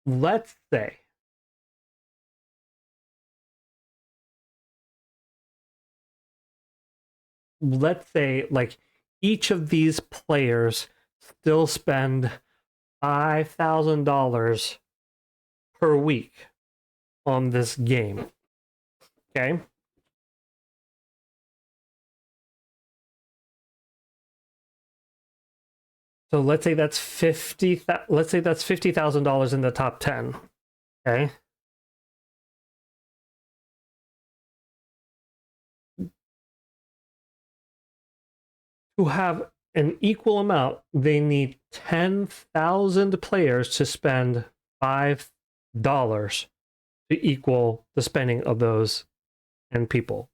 let's say like each of these players still spend $5,000 per week on this game. Okay. So let's say that's $50,000 in the top 10. Okay. To have an equal amount, they need 10,000 players to spend $5 to equal the spending of those 10 people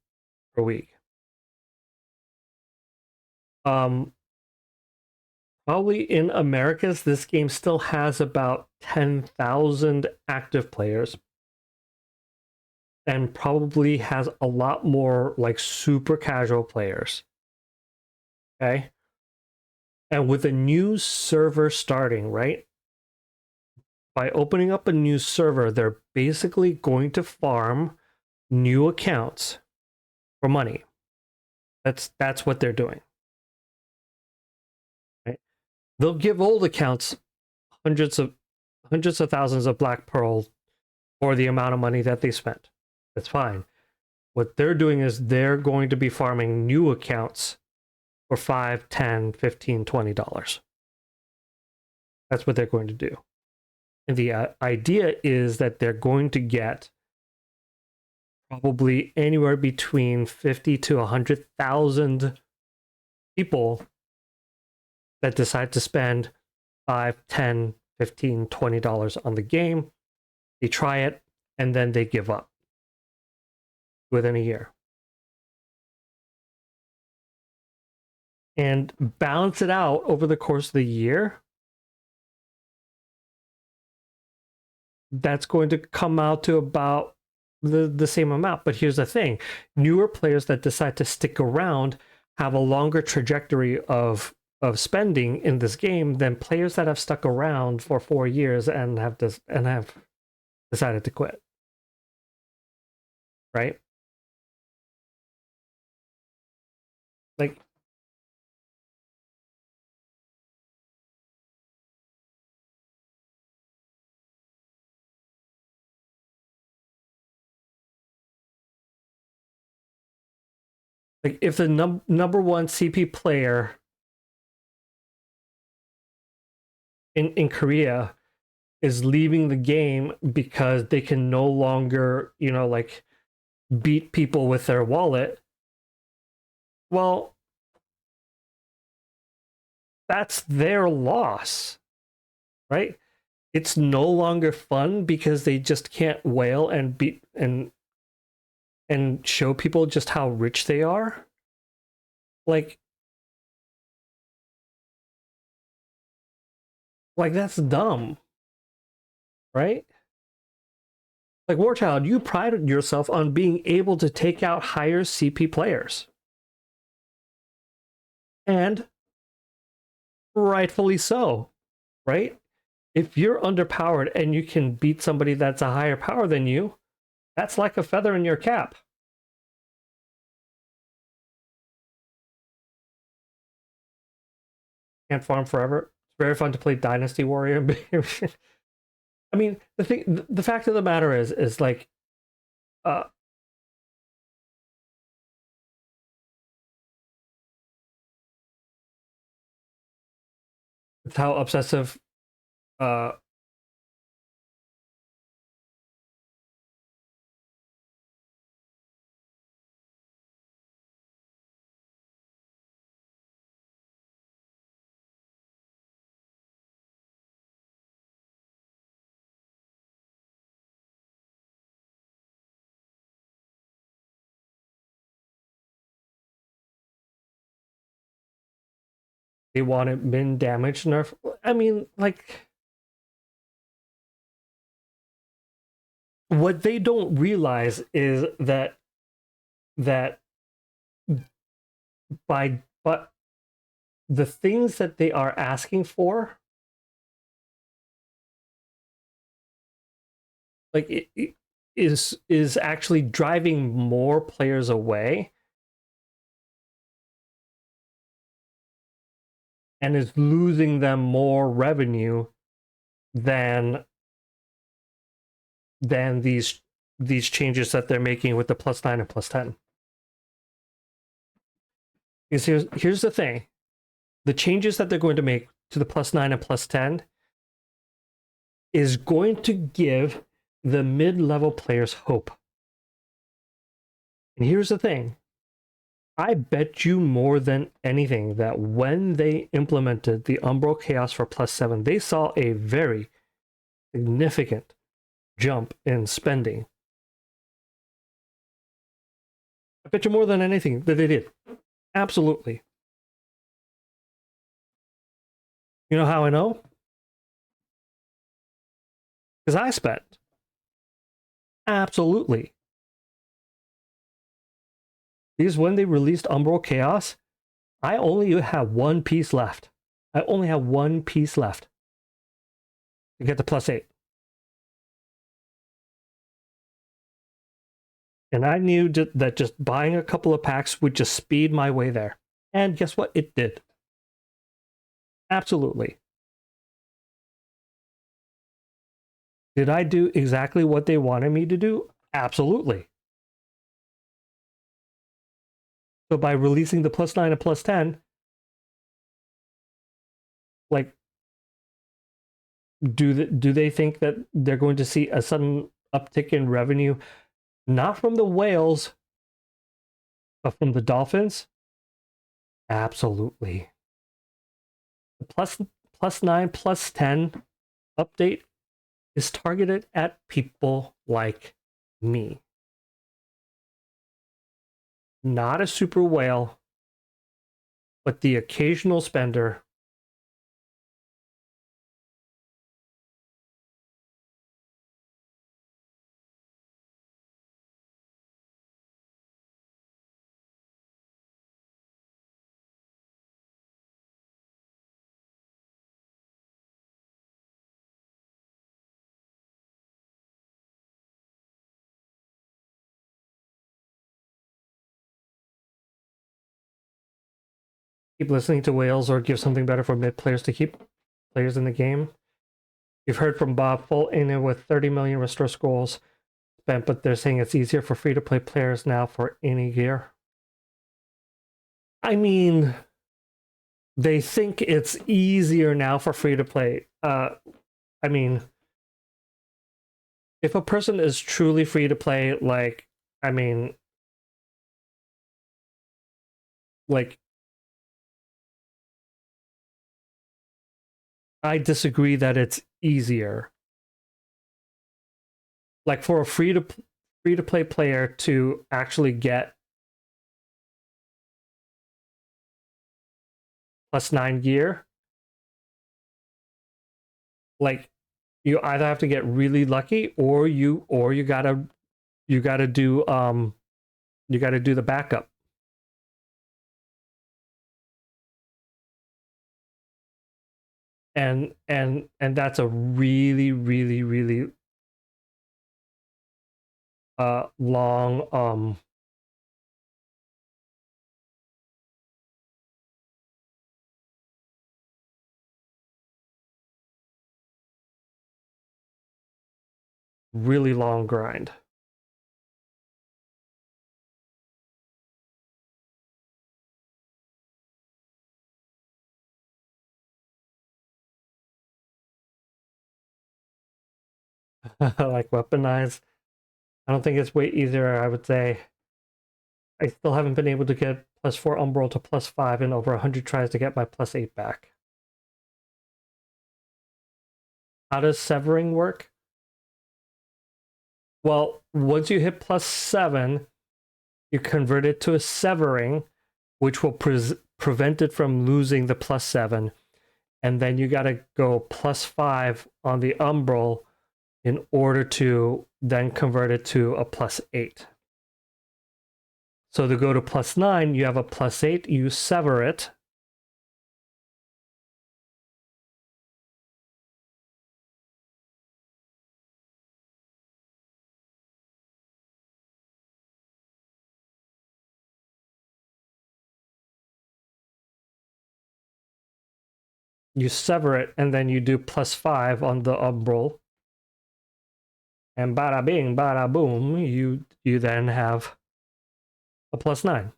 per week. Probably in Americas, this game still has about 10,000 active players and probably has a lot more like super casual players. Okay. And with a new server starting, right? By opening up a new server, they're basically going to farm new accounts for money. That's what they're doing. Right? They'll give old accounts hundreds of thousands of black pearl for the amount of money that they spent. That's fine. What they're doing is they're going to be farming new accounts for $5, $10, $15, $20. That's what they're going to do. And the idea is that they're going to get probably anywhere between 50 to 100,000 people that decide to spend $5, $10, $15, $20 on the game. They try it, and then they give up within a year. And balance it out over the course of the year, that's going to come out to about the same amount. But here's the thing. Newer players that decide to stick around have a longer trajectory of spending in this game than players that have stuck around for 4 years and have decided to quit. Right? Like, if the number one CP player in Korea is leaving the game because they can no longer, like beat people with their wallet, well, that's their loss, right? It's no longer fun because they just can't wail and beat and show people just how rich they are. Like that's dumb, right? Like Warchild, you prided yourself on being able to take out higher CP players. And rightfully so, right? If you're underpowered and you can beat somebody that's a higher power than you, that's like a feather in your cap. Can't farm forever. It's very fun to play Dynasty Warrior. I mean, the fact of the matter is like, it's how obsessive, uh, they wanted min damage nerf. I mean, like, what they don't realize is that but the things that they are asking for, like, it is actually driving more players away and is losing them more revenue than these these changes that they're making with the +9 and +10. Because here's the thing. The changes that they're going to make to the +9 and +10 is going to give the mid-level players hope. And here's the thing. I bet you more than anything that when they implemented the Umbral Chaos for +7, they saw a very significant jump in spending. I bet you more than anything that they did. Absolutely. You know how I know? Because I spent. Absolutely. Because when they released Umbral Chaos, I only have one piece left. I only have one piece left to get the +8. And I knew that just buying a couple of packs would just speed my way there. And guess what? It did. Absolutely. Did I do exactly what they wanted me to do? Absolutely. So by releasing the +9 and +10, like, do they think that they're going to see a sudden uptick in revenue, not from the whales, but from the dolphins? Absolutely. The +9 +10 update is targeted at people like me. Not a super whale, but the occasional spender. Keep listening to whales or give something better for mid players to keep players in the game. You've heard from Bob Fulton with 30 million restore scrolls spent, but they're saying it's easier for free-to-play players now for any gear. I mean, they think it's easier now for free-to-play. I mean, if a person is truly free-to-play, like, I mean, like, I disagree that it's easier. Like, for a free-to-play player to actually get +9 gear, like, you either have to get really lucky or you gotta do the backup. And that's a really long really long grind. Like weaponized. I don't think it's way easier, I would say. I still haven't been able to get +4 Umbral to +5 in over 100 tries to get my +8 back. How does severing work? Well, once you hit +7, you convert it to a severing, which will prevent it from losing the +7. And then you got to go +5 on the Umbral in order to then convert it to a +8. So to go to +9, you have a +8, you sever it. You sever it, and then you do +5 on the Umbral. And bada bing, bada boom, you then have a +9.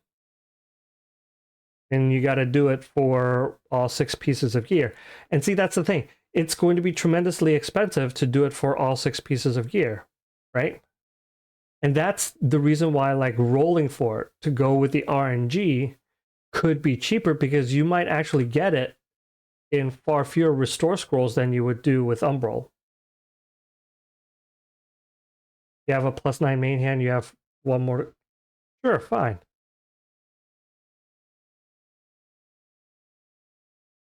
And you got to do it for all 6 pieces of gear. And see, that's the thing. It's going to be tremendously expensive to do it for all 6 pieces of gear, right? And that's the reason why, like, rolling for it to go with the RNG could be cheaper, because you might actually get it in far fewer restore scrolls than you would do with Umbral. You have a +9 main hand, you have one more. Sure, fine.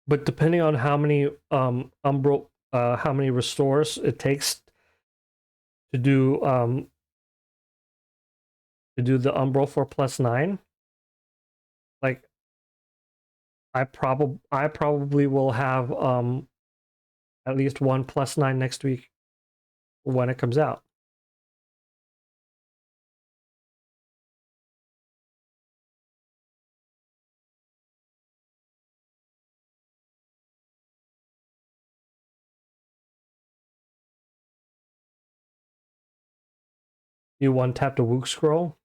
But depending on how many Umbral, how many restores it takes to do the Umbral for +9, like I probably will have at least one +9 next week when it comes out. You one tap the Wook scroll.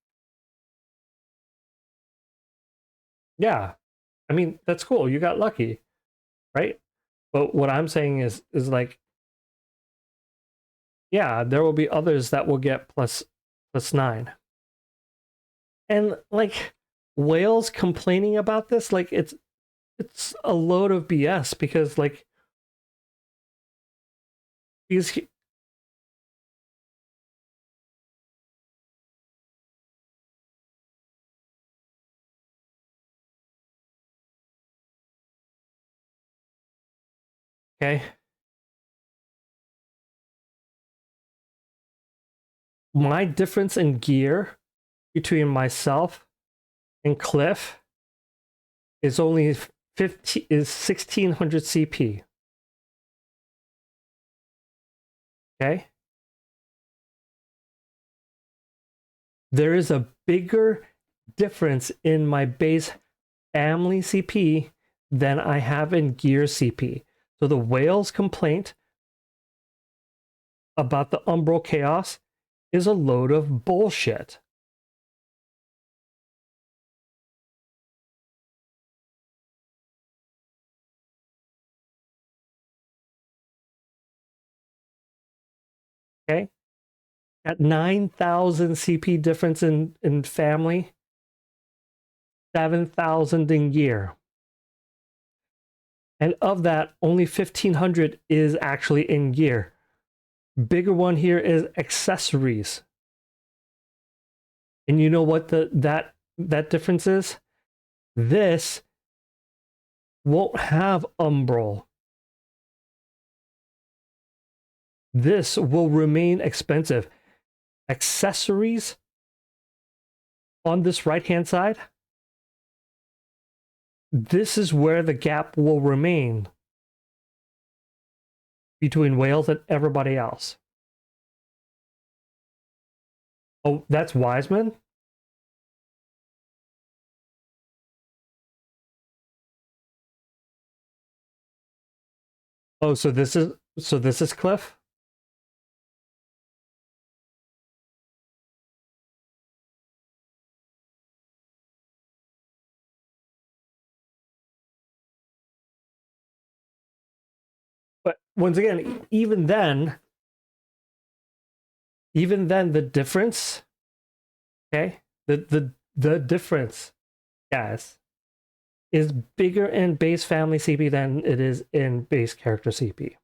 Yeah, I mean, that's cool. You got lucky, right? But what I'm saying is like, yeah, there will be others that will get +9. And like, whales complaining about this, like, it's a load of BS, because like, okay, my difference in gear between myself and Cliff is only 1600 CP. Okay, there is a bigger difference in my base family CP than I have in gear CP. So the whale's complaint about the Umbral Chaos is a load of bullshit. Okay, at 9,000 CP difference in family, 7,000 in gear. And of that, only 1,500 is actually in gear. Bigger one here is accessories. And you know what that difference is? This won't have Umbral. This will remain expensive. Accessories on this right-hand side, this is where the gap will remain between whales and everybody else. Oh, that's Wiseman? Oh, so this is Cliff? But once again, even then the difference, okay? The difference, guys, is bigger in base family CP than it is in base character CP.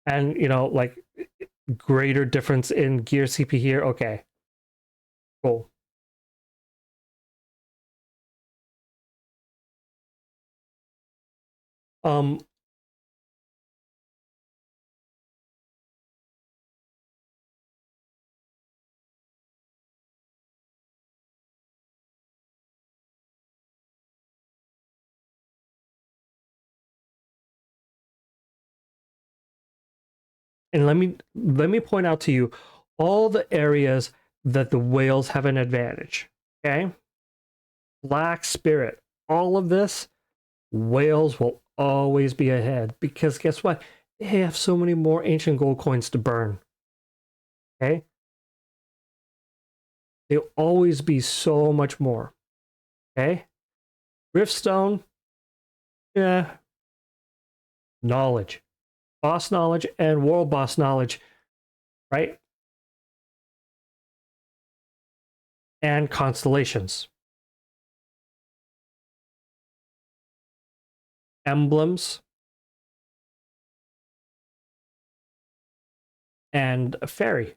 And, you know, like, greater difference in gear CP here. Okay, cool. And let me point out to you all the areas that the whales have an advantage. Okay, Black Spirit, all of this, whales will always be ahead, because guess what? they have so many more ancient gold coins to burn. Okay? There'll always be so much more. Okay? Riftstone, yeah. Knowledge. Boss knowledge and world boss knowledge, right? And constellations. Emblems. And a fairy.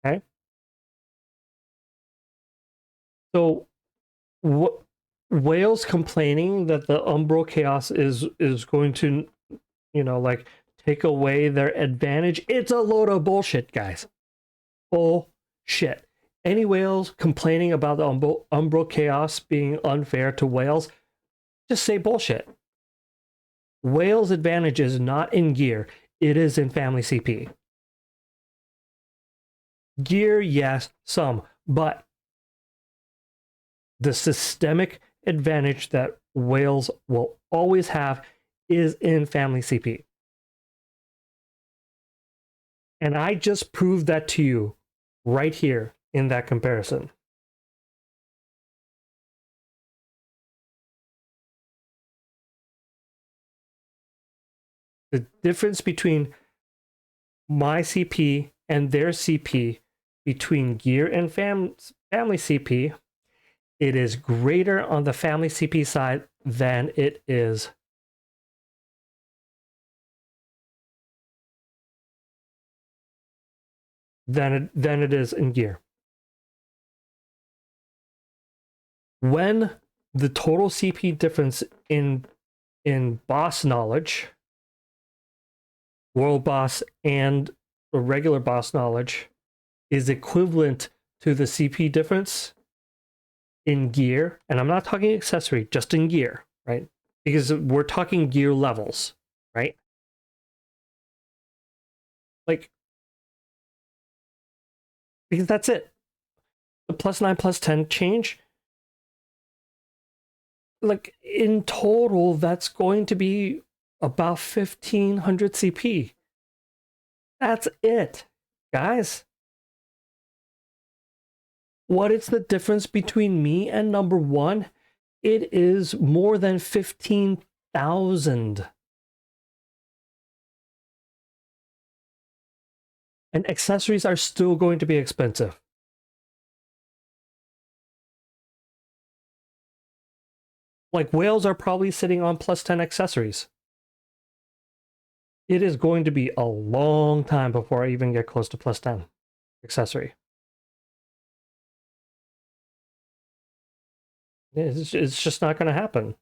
Okay? So Whales complaining that the Umbral Chaos is going to, like take away their advantage. It's a load of bullshit, guys. Bullshit. Any whales complaining about the Umbral Chaos being unfair to whales, just say bullshit. Whales' advantage is not in gear, it is in family CP. Gear, yes, some, but the systemic advantage that whales will always have is in family CP. And I just proved that to you right here in that comparison. The difference between my CP and their CP, between gear and family CP, it is greater on the family CP side than it is than it is in gear. When the total CP difference in boss knowledge, world boss, and the regular boss knowledge is equivalent to the CP difference in gear, and I'm not talking accessory, just in gear, right? Because we're talking gear levels, right? Like, because that's it. The +9, +10 change, like in total, that's going to be about 1500 CP. That's it, guys. What is the difference between me and number one? It is more than 15,000. And accessories are still going to be expensive. Like whales are probably sitting on +10 accessories. It is going to be a long time before I even get close to +10 accessory. It's just not going to happen.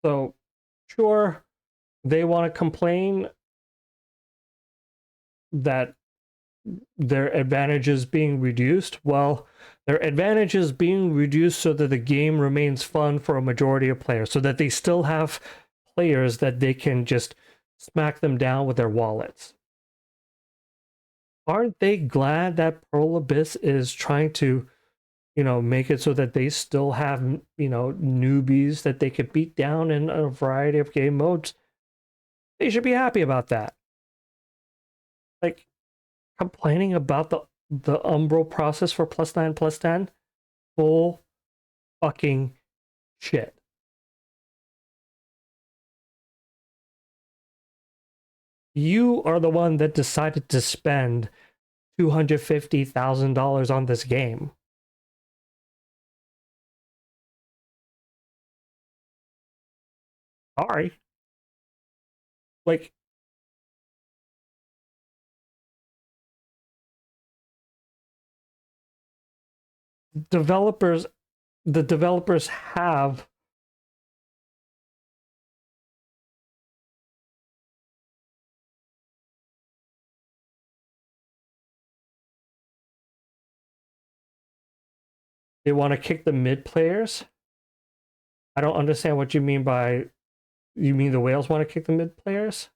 So, sure, they want to complain that their advantage is being reduced. Well, their advantage is being reduced so that the game remains fun for a majority of players, so that they still have players that they can just smack them down with their wallets. Aren't they glad that Pearl Abyss is trying to, make it so that they still have, newbies that they could beat down in a variety of game modes? They should be happy about that. Like, complaining about the Umbral process for +9, +10, bull fucking shit. You are the one that decided to spend $250,000 on this game. Sorry. Like, developers, the developers have they want to kick the mid players. I don't understand what you mean by, you mean the whales want to kick the mid players?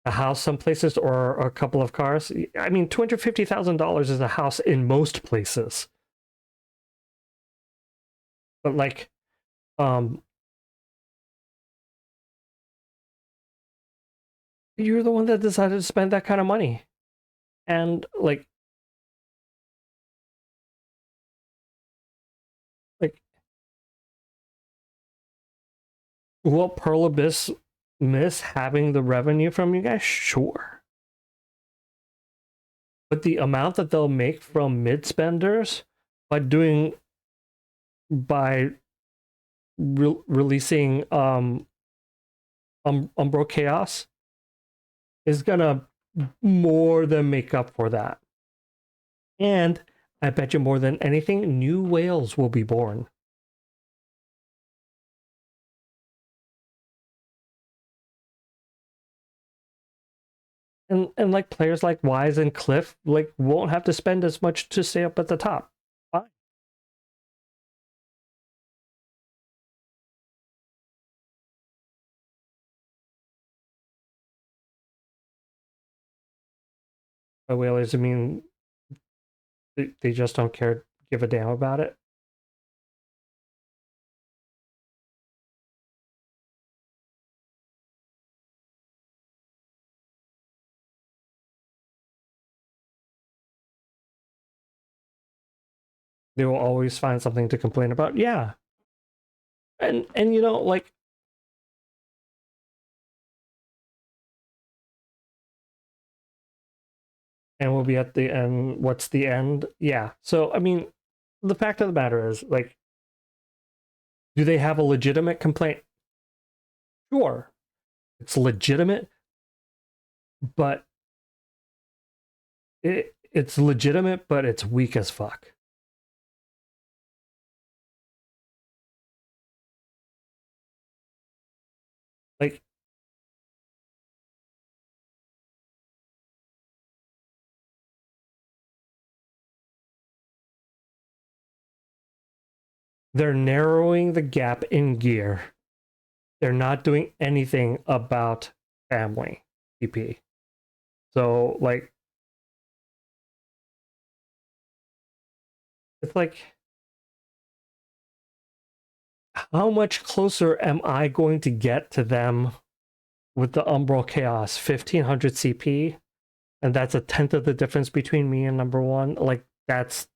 A house some places or a couple of cars? I mean, $250,000 is a house in most places. But like, um, you're the one that decided to spend that kind of money. And like will Pearl Abyss miss having the revenue from you guys? Sure. But the amount that they'll make from mid spenders by doing by releasing Umbro Chaos is gonna more than make up for that. And I bet you more than anything, new whales will be born. And like players like Wise and Cliff like won't have to spend as much to stay up at the top. Fine. By whalers, I mean they just don't care, give a damn about it. They will always find something to complain about. Yeah. And you know, like and we'll be at the end. What's the end? Yeah. So I mean, the fact of the matter is, like, do they have a legitimate complaint? Sure. It's legitimate, but it's legitimate, but it's weak as fuck. Like, they're narrowing the gap in gear. They're not doing anything about family EP. So like it's like how much closer am I going to get to them with the Umbral Chaos 1500 CP? And that's a tenth of the difference between me and number one. Like that's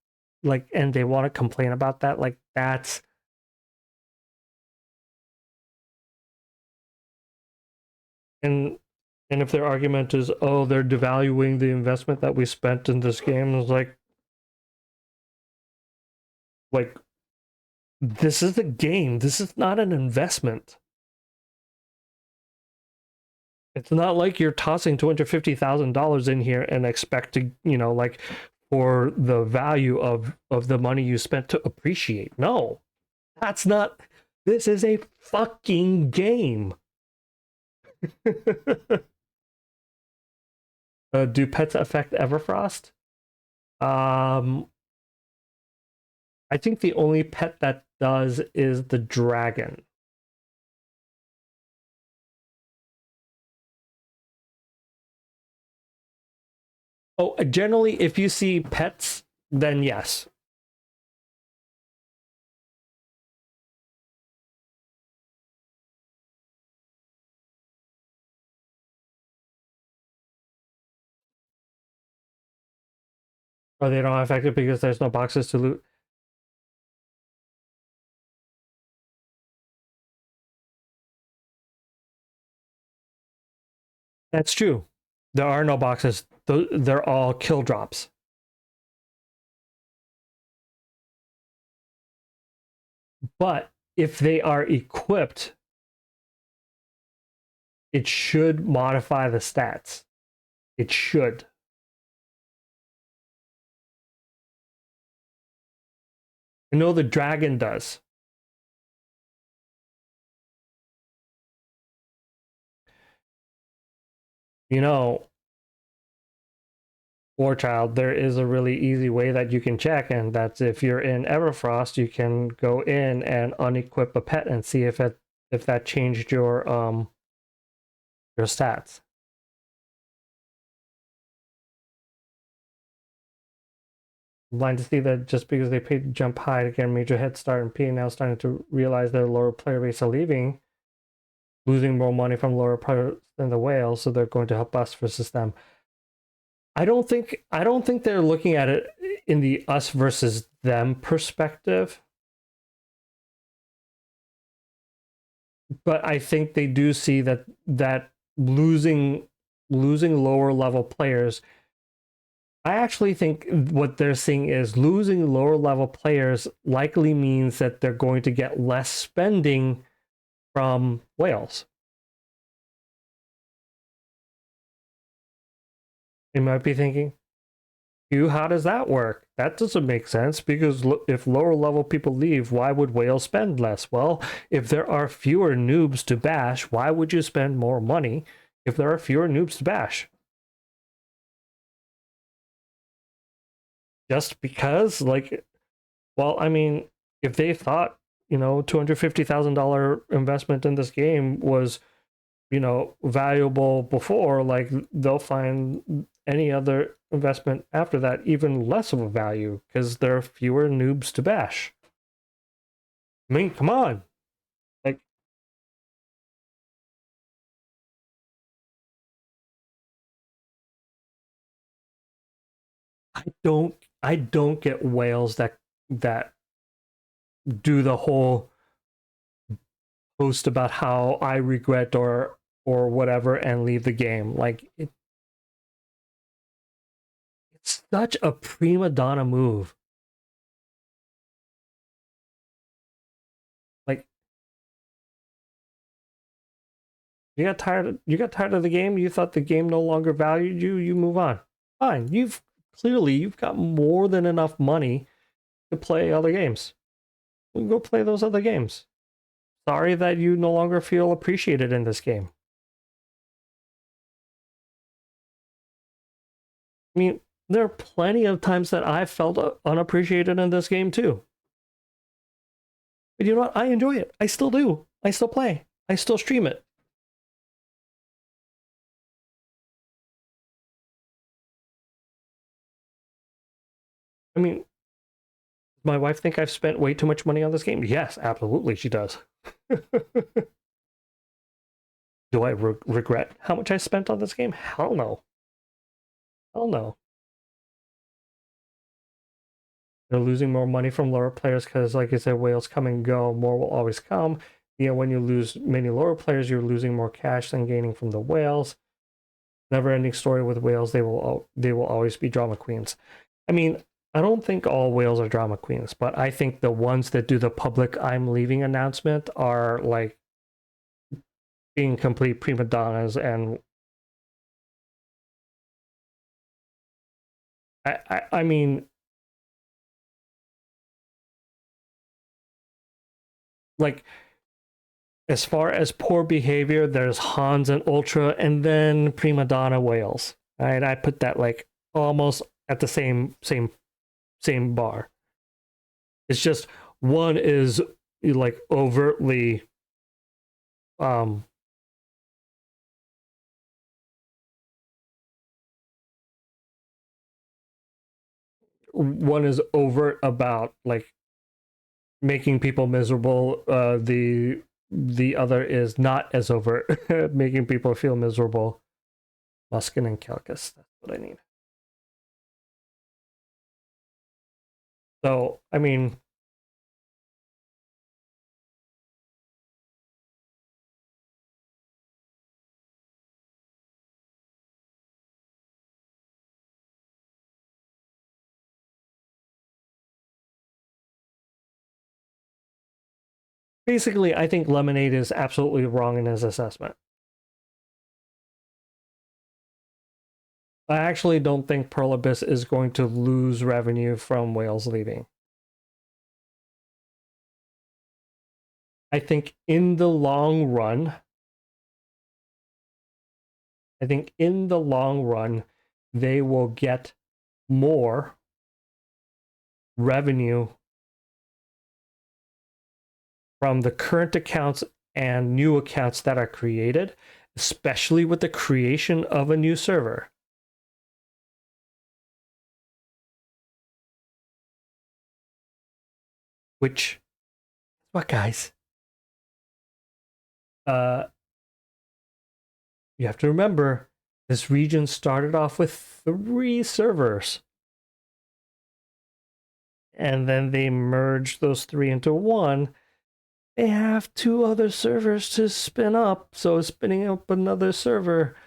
like, and they want to complain about that. Like that's and and if their argument is, oh, they're devaluing the investment that we spent in this game, is like this is a game. This is not an investment. It's not like you're tossing $250,000 in here and expecting, you know, like for the value of the money you spent to appreciate. No, that's not. This is a fucking game. Do pets affect Everfrost? Um, I think the only pet that does is the dragon. Oh, generally, if you see pets, then yes. Or they don't affect it because there's no boxes to loot. That's true. There are no boxes. They're all kill drops. But if they are equipped, it should modify the stats. It should. I know the dragon does. You know, War Child, there is a really easy way that you can check, and that's if you're in Everfrost, you can go in and unequip a pet and see if that changed your stats. I'm blind to see that just because they paid to jump high to get a major head start, and P now starting to realize their lower player base are leaving, losing more money from lower players than the whales, so they're going to help us versus them. I don't think they're looking at it in the us versus them perspective. But I think they do see that losing lower level players. I actually think what they're seeing is losing lower level players likely means that they're going to get less spending from whales. You might be thinking, how does that work? That doesn't make sense, because if lower level people leave, why would whales spend less? Well, if there are fewer noobs to bash, why would you spend more money if there are fewer noobs to bash? Just because, like, well, I mean, if they thought, $250,000 investment in this game was, valuable before, like, they'll find any other investment after that even less of a value because there are fewer noobs to bash. I mean, come on. Like, I don't get whales that do the whole post about how I regret or whatever and leave the game. Like, it's such a prima donna move. Like, you got tired of the game, you thought the game no longer valued you, you move on. Fine. You've got more than enough money to play other games. Go play those other games. Sorry that you no longer feel appreciated in this game. I mean, there are plenty of times that I felt unappreciated in this game too. But you know what? I enjoy it. I still do. I still play. I still stream it. I mean, does my wife think I've spent way too much money on this game? Yes, absolutely, she does. Do I regret how much I spent on this game? Hell no. Hell no. They're losing more money from lower players because, like I said, whales come and go. More will always come. When you lose many lower players, you're losing more cash than gaining from the whales. Never-ending story with whales. They will always be drama queens. I mean, I don't think all whales are drama queens, but I think the ones that do the public "I'm leaving" announcement are like being complete prima donnas, and I mean, like, as far as poor behavior, there's Hans and Ultra, and then prima donna whales. Right? I put that like almost at the same bar. It's just one is like overtly one is overt about like making people miserable. The other is not as overt, making people feel miserable. Muskin and Calcus, that's what I need. So, I mean, basically, I think Lemonade is absolutely wrong in his assessment. I actually don't think Pearl Abyss is going to lose revenue from whales leaving. I think in the long run, they will get more revenue from the current accounts and new accounts that are created, especially with the creation of a new server. Which, what guys? You have to remember, this region started off with 3 servers. And then they merged those 3 into one. They have 2 other servers to spin up, so spinning up another server,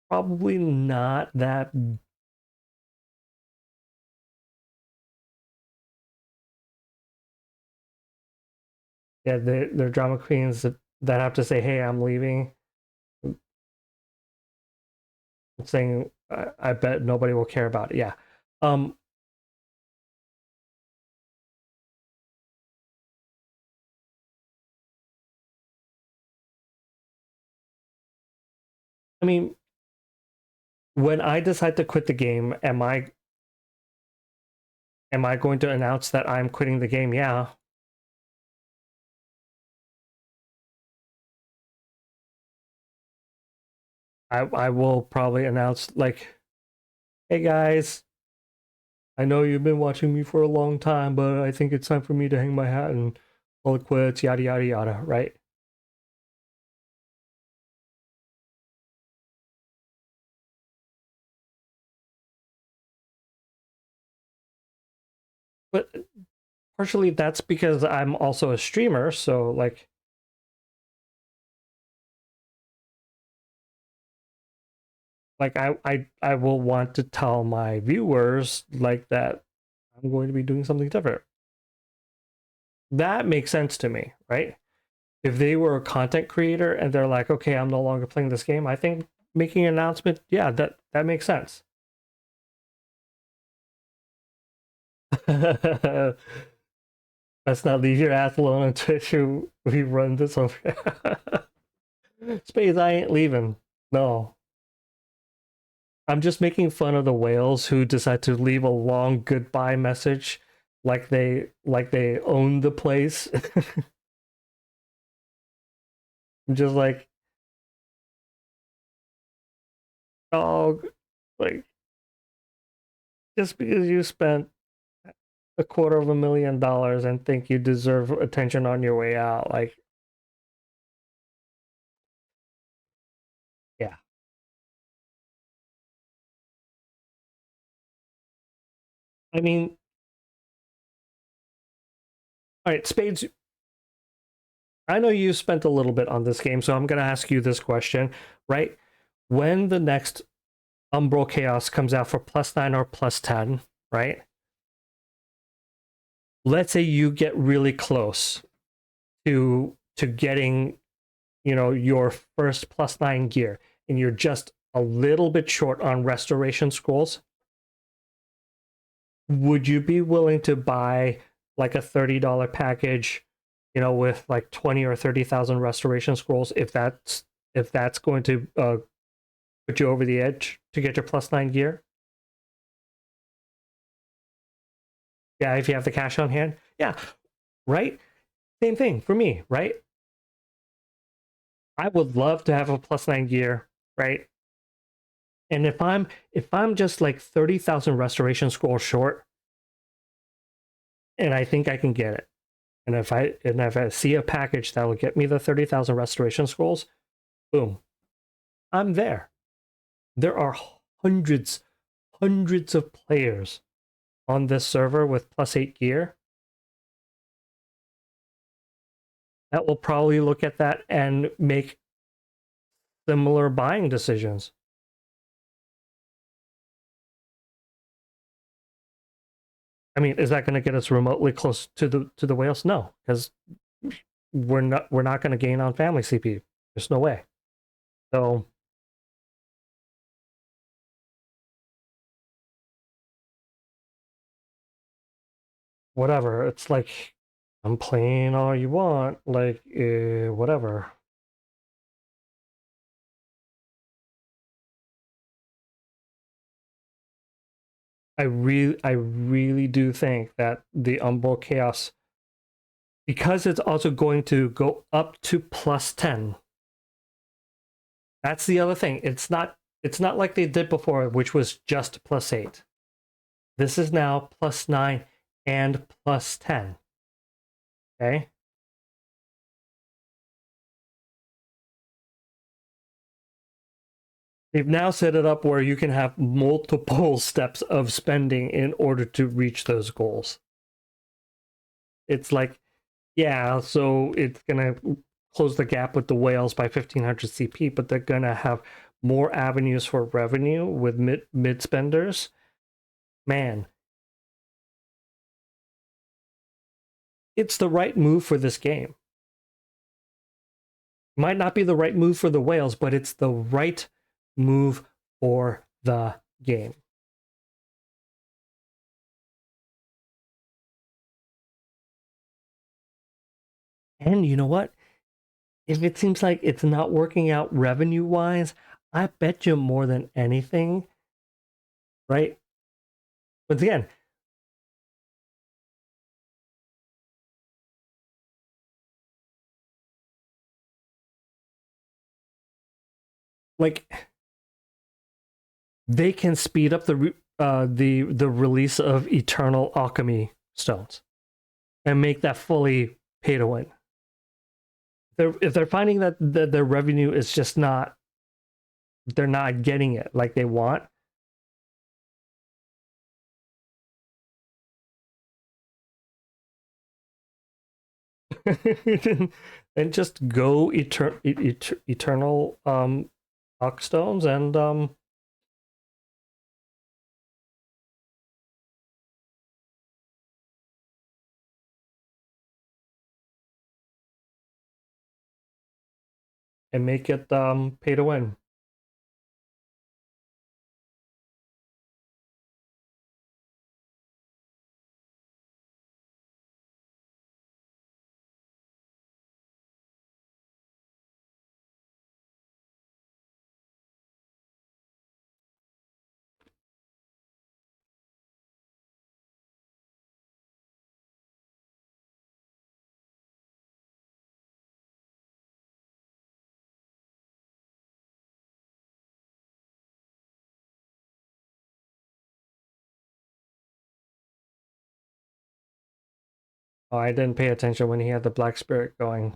probably not that. Yeah, they're drama queens that have to say, hey, I'm leaving. Saying, I bet nobody will care about it. Yeah. I mean, when I decide to quit the game, am I going to announce that I'm quitting the game? Yeah. I will probably announce, like, hey guys, I know you've been watching me for a long time, but I think it's time for me to hang my hat and call it quits, yada yada yada, right? But partially that's because I'm also a streamer, so like I will want to tell my viewers like that I'm going to be doing something different. That makes sense to me, right? If they were a content creator and they're like, okay, I'm no longer playing this game, I think making an announcement, yeah, that makes sense. Let's not leave your ass alone on Twitch. We run this over. Spades, I ain't leaving. No. I'm just making fun of the whales who decide to leave a long goodbye message like they own the place. I'm just like, oh, like, just because you spent $250,000 and think you deserve attention on your way out, like, yeah. I mean, all right, Spades, I know you spent a little bit on this game, so I'm going to ask you this question, right? When the next Umbral Chaos comes out for +9 or +10, right? Let's say you get really close to getting, your first +9 gear, and you're just a little bit short on restoration scrolls. Would you be willing to buy like a $30 package, with like 20 or 30,000 restoration scrolls if that's going to put you over the edge to get your +9 gear? Yeah, if you have the cash on hand. Yeah, right? Same thing for me, right? I would love to have a +9 gear, right? And if I'm just like 30,000 restoration scrolls short, and I think I can get it, and if I see a package that will get me the 30,000 restoration scrolls, boom, I'm there. There are hundreds of players on this server with +8 gear that will probably look at that and make similar buying decisions. I mean, is that going to get us remotely close to the whales? No, because we're not going to gain on family CP. There's no way. So whatever. It's like, I'm playing all you want, like, whatever. I really do think that the Umbral Chaos, because it's also going to go up to +10. That's the other thing. It's not like they did before, which was just +8. This is now +9 and +10. Okay? They've now set it up where you can have multiple steps of spending in order to reach those goals. It's like, yeah, so it's gonna close the gap with the whales by 1500 CP, but they're gonna have more avenues for revenue with mid spenders. Man, it's the right move for this game. Might not be the right move for the whales, but it's the right move for the game. And you know what? If it seems like it's not working out revenue wise, I bet you more than anything, right? Once again, like they can speed up the release of Eternal Alchemy stones and make that fully pay to win. If they're finding that their revenue is just not, they're not getting it like they want. And just go eternal Alch stones and make it pay to win. Oh, I didn't pay attention when he had the Black Spirit going.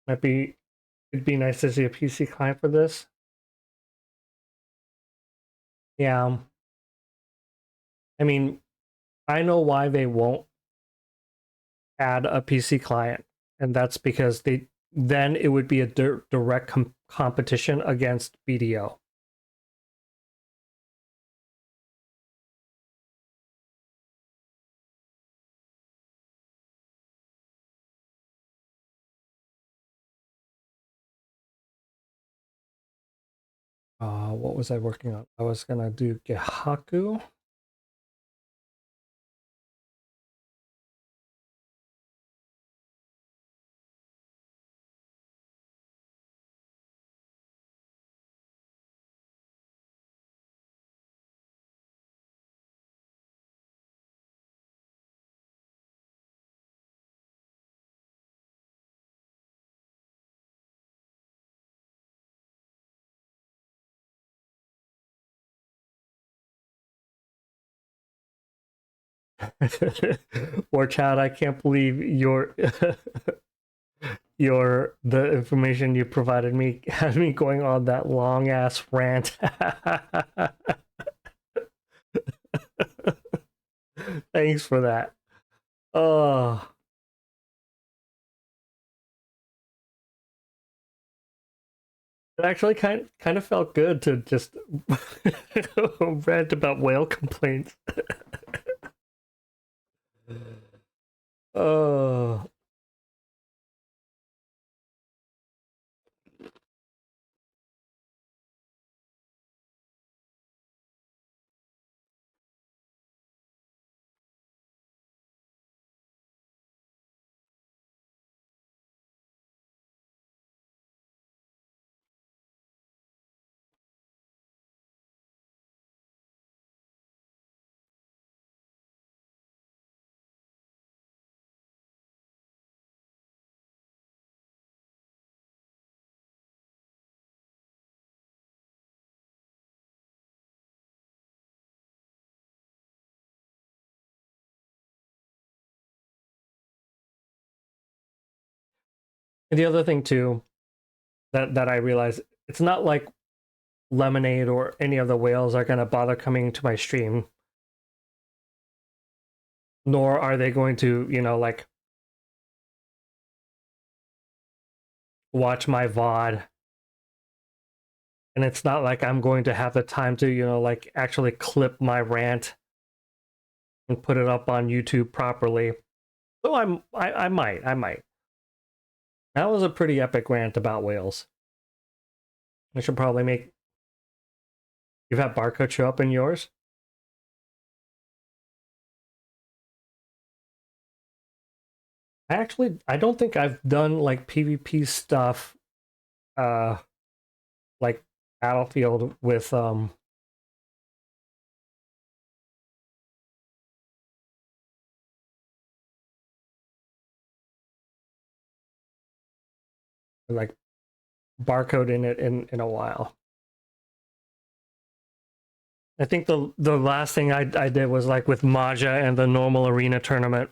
It'd be nice to see a PC client for this. Yeah. I mean, I know why they won't add a PC client, and that's because then it would be a direct competition against BDO. What was I working on? I was gonna do Gehaku. Or Chad, I can't believe the information you provided me had me going on that long ass rant. Thanks for that. Oh. It actually kind of felt good to just rant about whale complaints. Oh. And the other thing too that I realized, it's not like Lemonade or any of the whales are gonna bother coming to my stream, nor are they going to, you know, like watch my VOD. And it's not like I'm going to have the time to, you know, like actually clip my rant and put it up on YouTube properly. So I might. That was a pretty epic rant about whales. I should probably make. You've had Barcode show up in yours? I don't think I've done like PvP stuff, uh, like Battlefield with like Barcode in it in a while. I think the last thing I did was like with Maja and the normal arena tournament.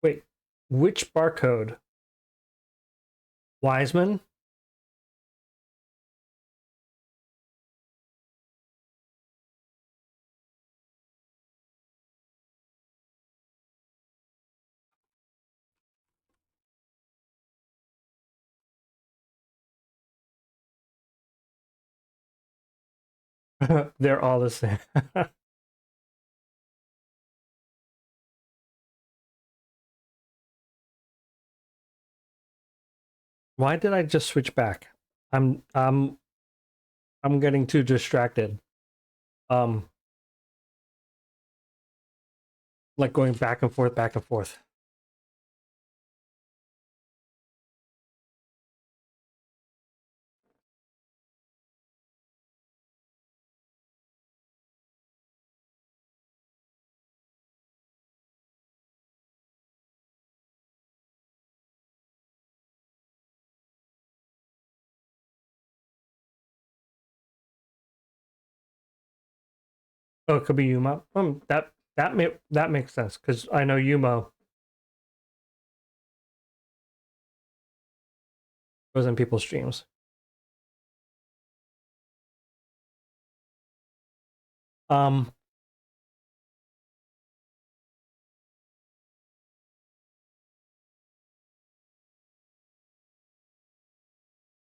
Wait, which Barcode? Wiseman? They're all the same. Why did I just switch back? I'm um I'm getting too distracted. Um like going back and forth, back and forth. Oh, it could be Yuma. That makes sense because I know Yuma was in people's streams. Um,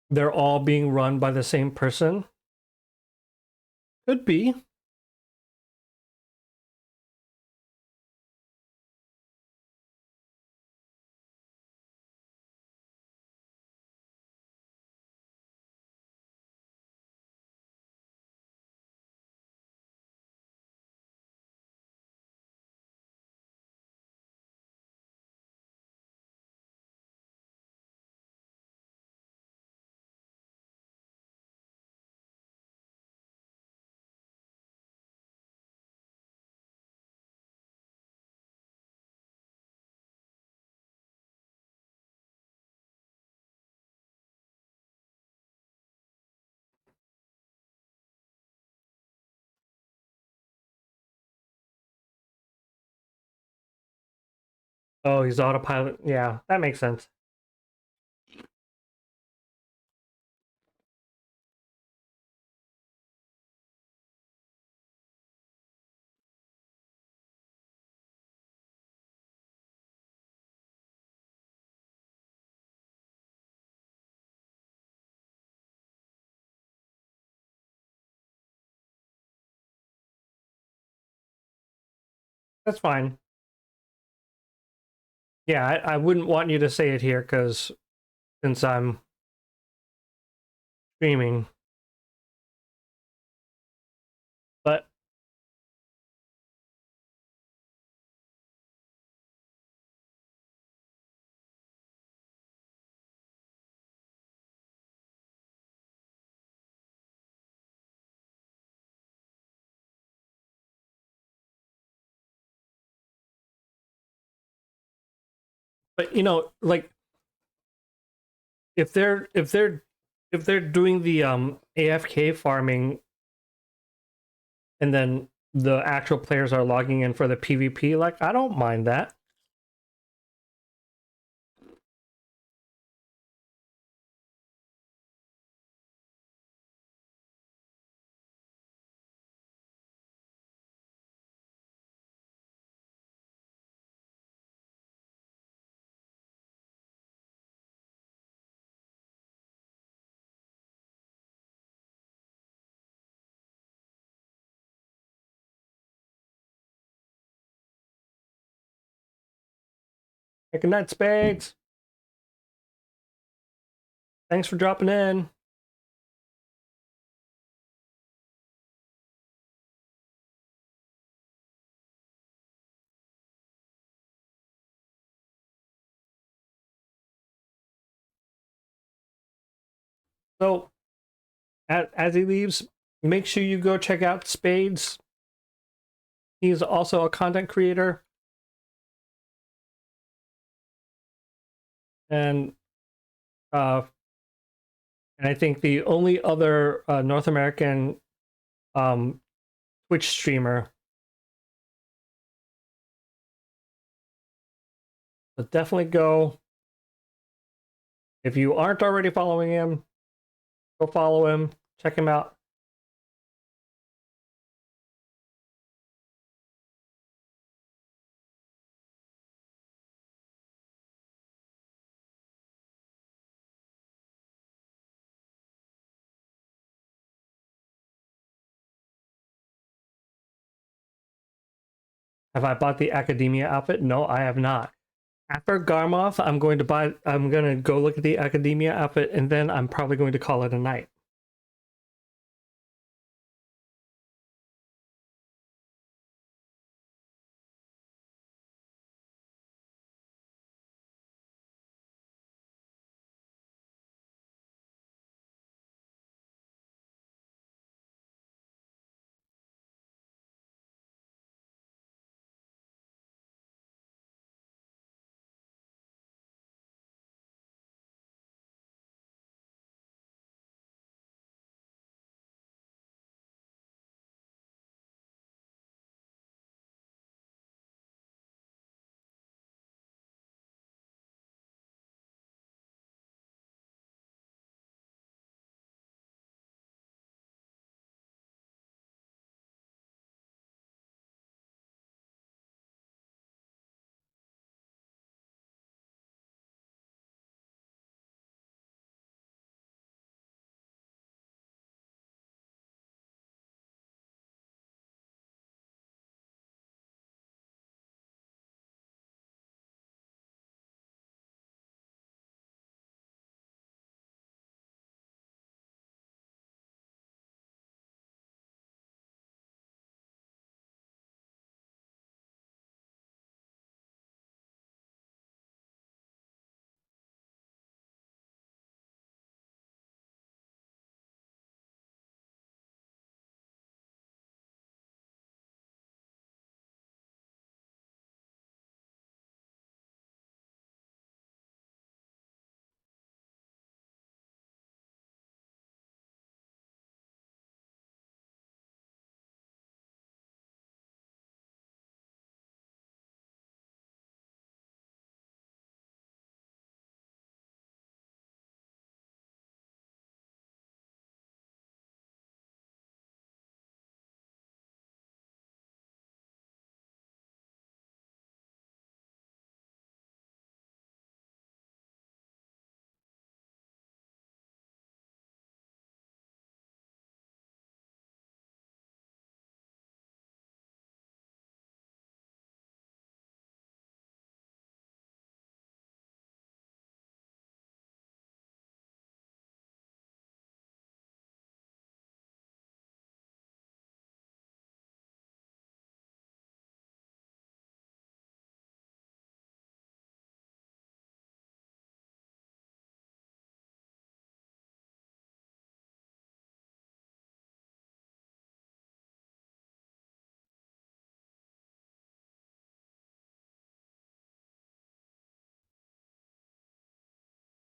they're all being run by the same person. Could be. Oh, he's autopilot. Yeah, that makes sense. That's fine. Yeah, I wouldn't want you to say it here because since I'm streaming, but you know, like if they're doing the AFK farming and then the actual players are logging in for the PvP, like I don't mind that. Good night, Spades. Thanks for dropping in. So, as he leaves, make sure you go check out Spades. He's also a content creator. And uh, and I think the only other North American um, Twitch streamer. But definitely go. If you aren't already following him, go follow him. Check him out. Have I bought the Academia outfit? No, I have not. After Garmoth, I'm going to go look at the Academia outfit, and then I'm probably going to call it a night.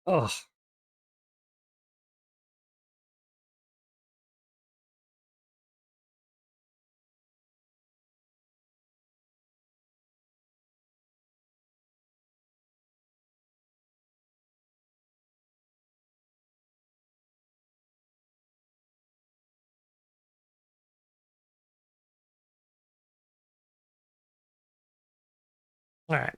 Oh, all right.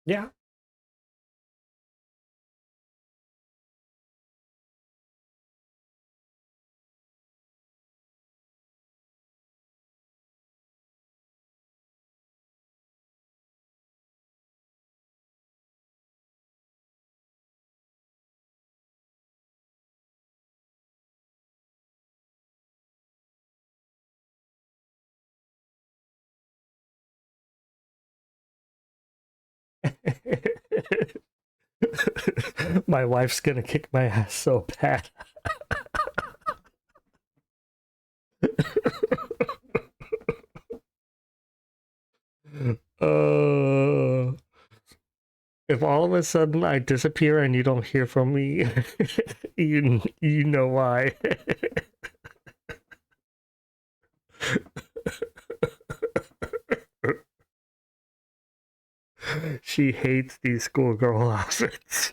Yeah. My wife's gonna kick my ass so bad. uh, if all of a sudden I disappear and you don't hear from me, you know why. She hates these schoolgirl outfits.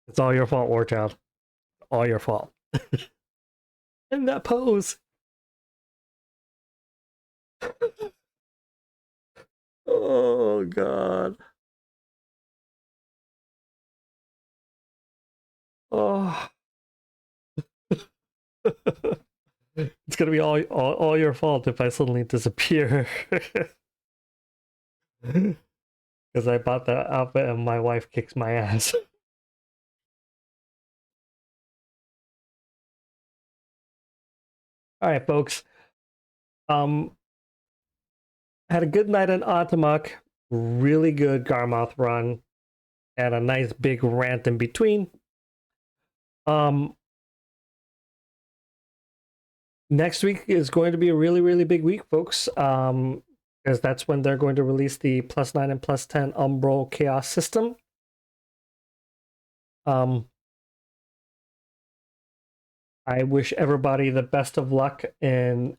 It's all your fault, War Child. All your fault. And that pose. Oh god. Oh. It's gonna be all your fault if I suddenly disappear. Because I bought the outfit and my wife kicks my ass. All right, folks. Um, had a good night in Atumach. Really good Garmoth run, and a nice big rant in between. Um, Next week is going to be a really big week, folks. Because that's when they're going to release the +9 and +10 Umbral Chaos system. I wish everybody the best of luck in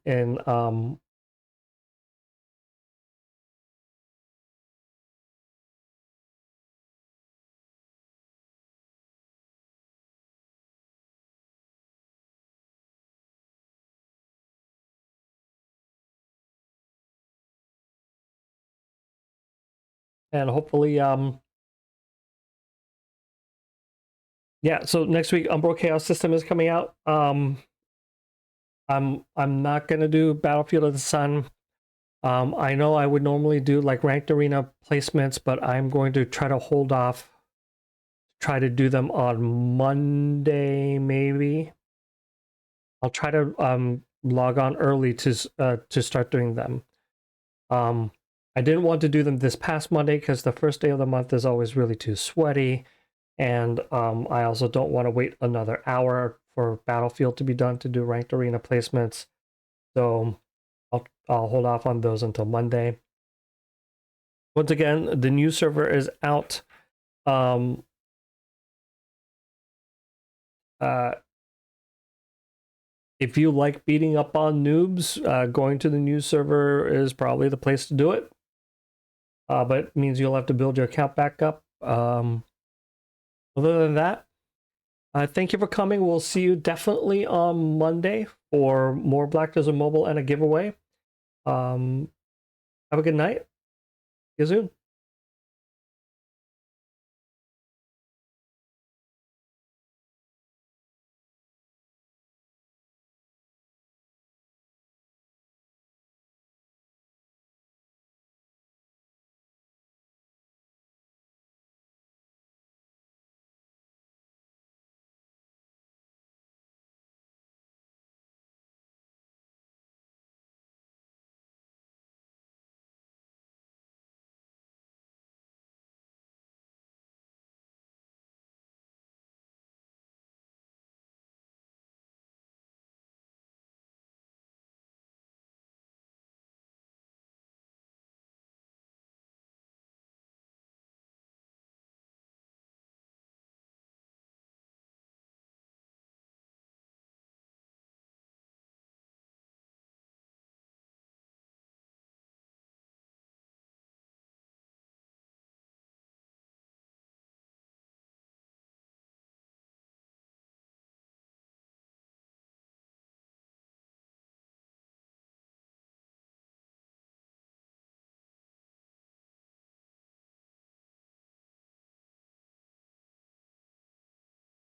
and hopefully, yeah. So next week, Umbral Chaos System is coming out. I'm not gonna do Battlefield of the Sun. I know I would normally do like ranked arena placements, but I'm going to try to hold off. Try to do them on Monday, maybe. I'll try to log on early to start doing them. I didn't want to do them this past Monday because the first day of the month is always really too sweaty, and I also don't want to wait another hour for Battlefield to be done to do ranked arena placements. So I'll hold off on those until Monday. Once again, the new server is out. If you like beating up on noobs, going to the new server is probably the place to do it. But it means you'll have to build your account back up. Other than that, thank you for coming. We'll see you definitely on Monday for more Black Desert Mobile and a giveaway. Have a good night. See you soon.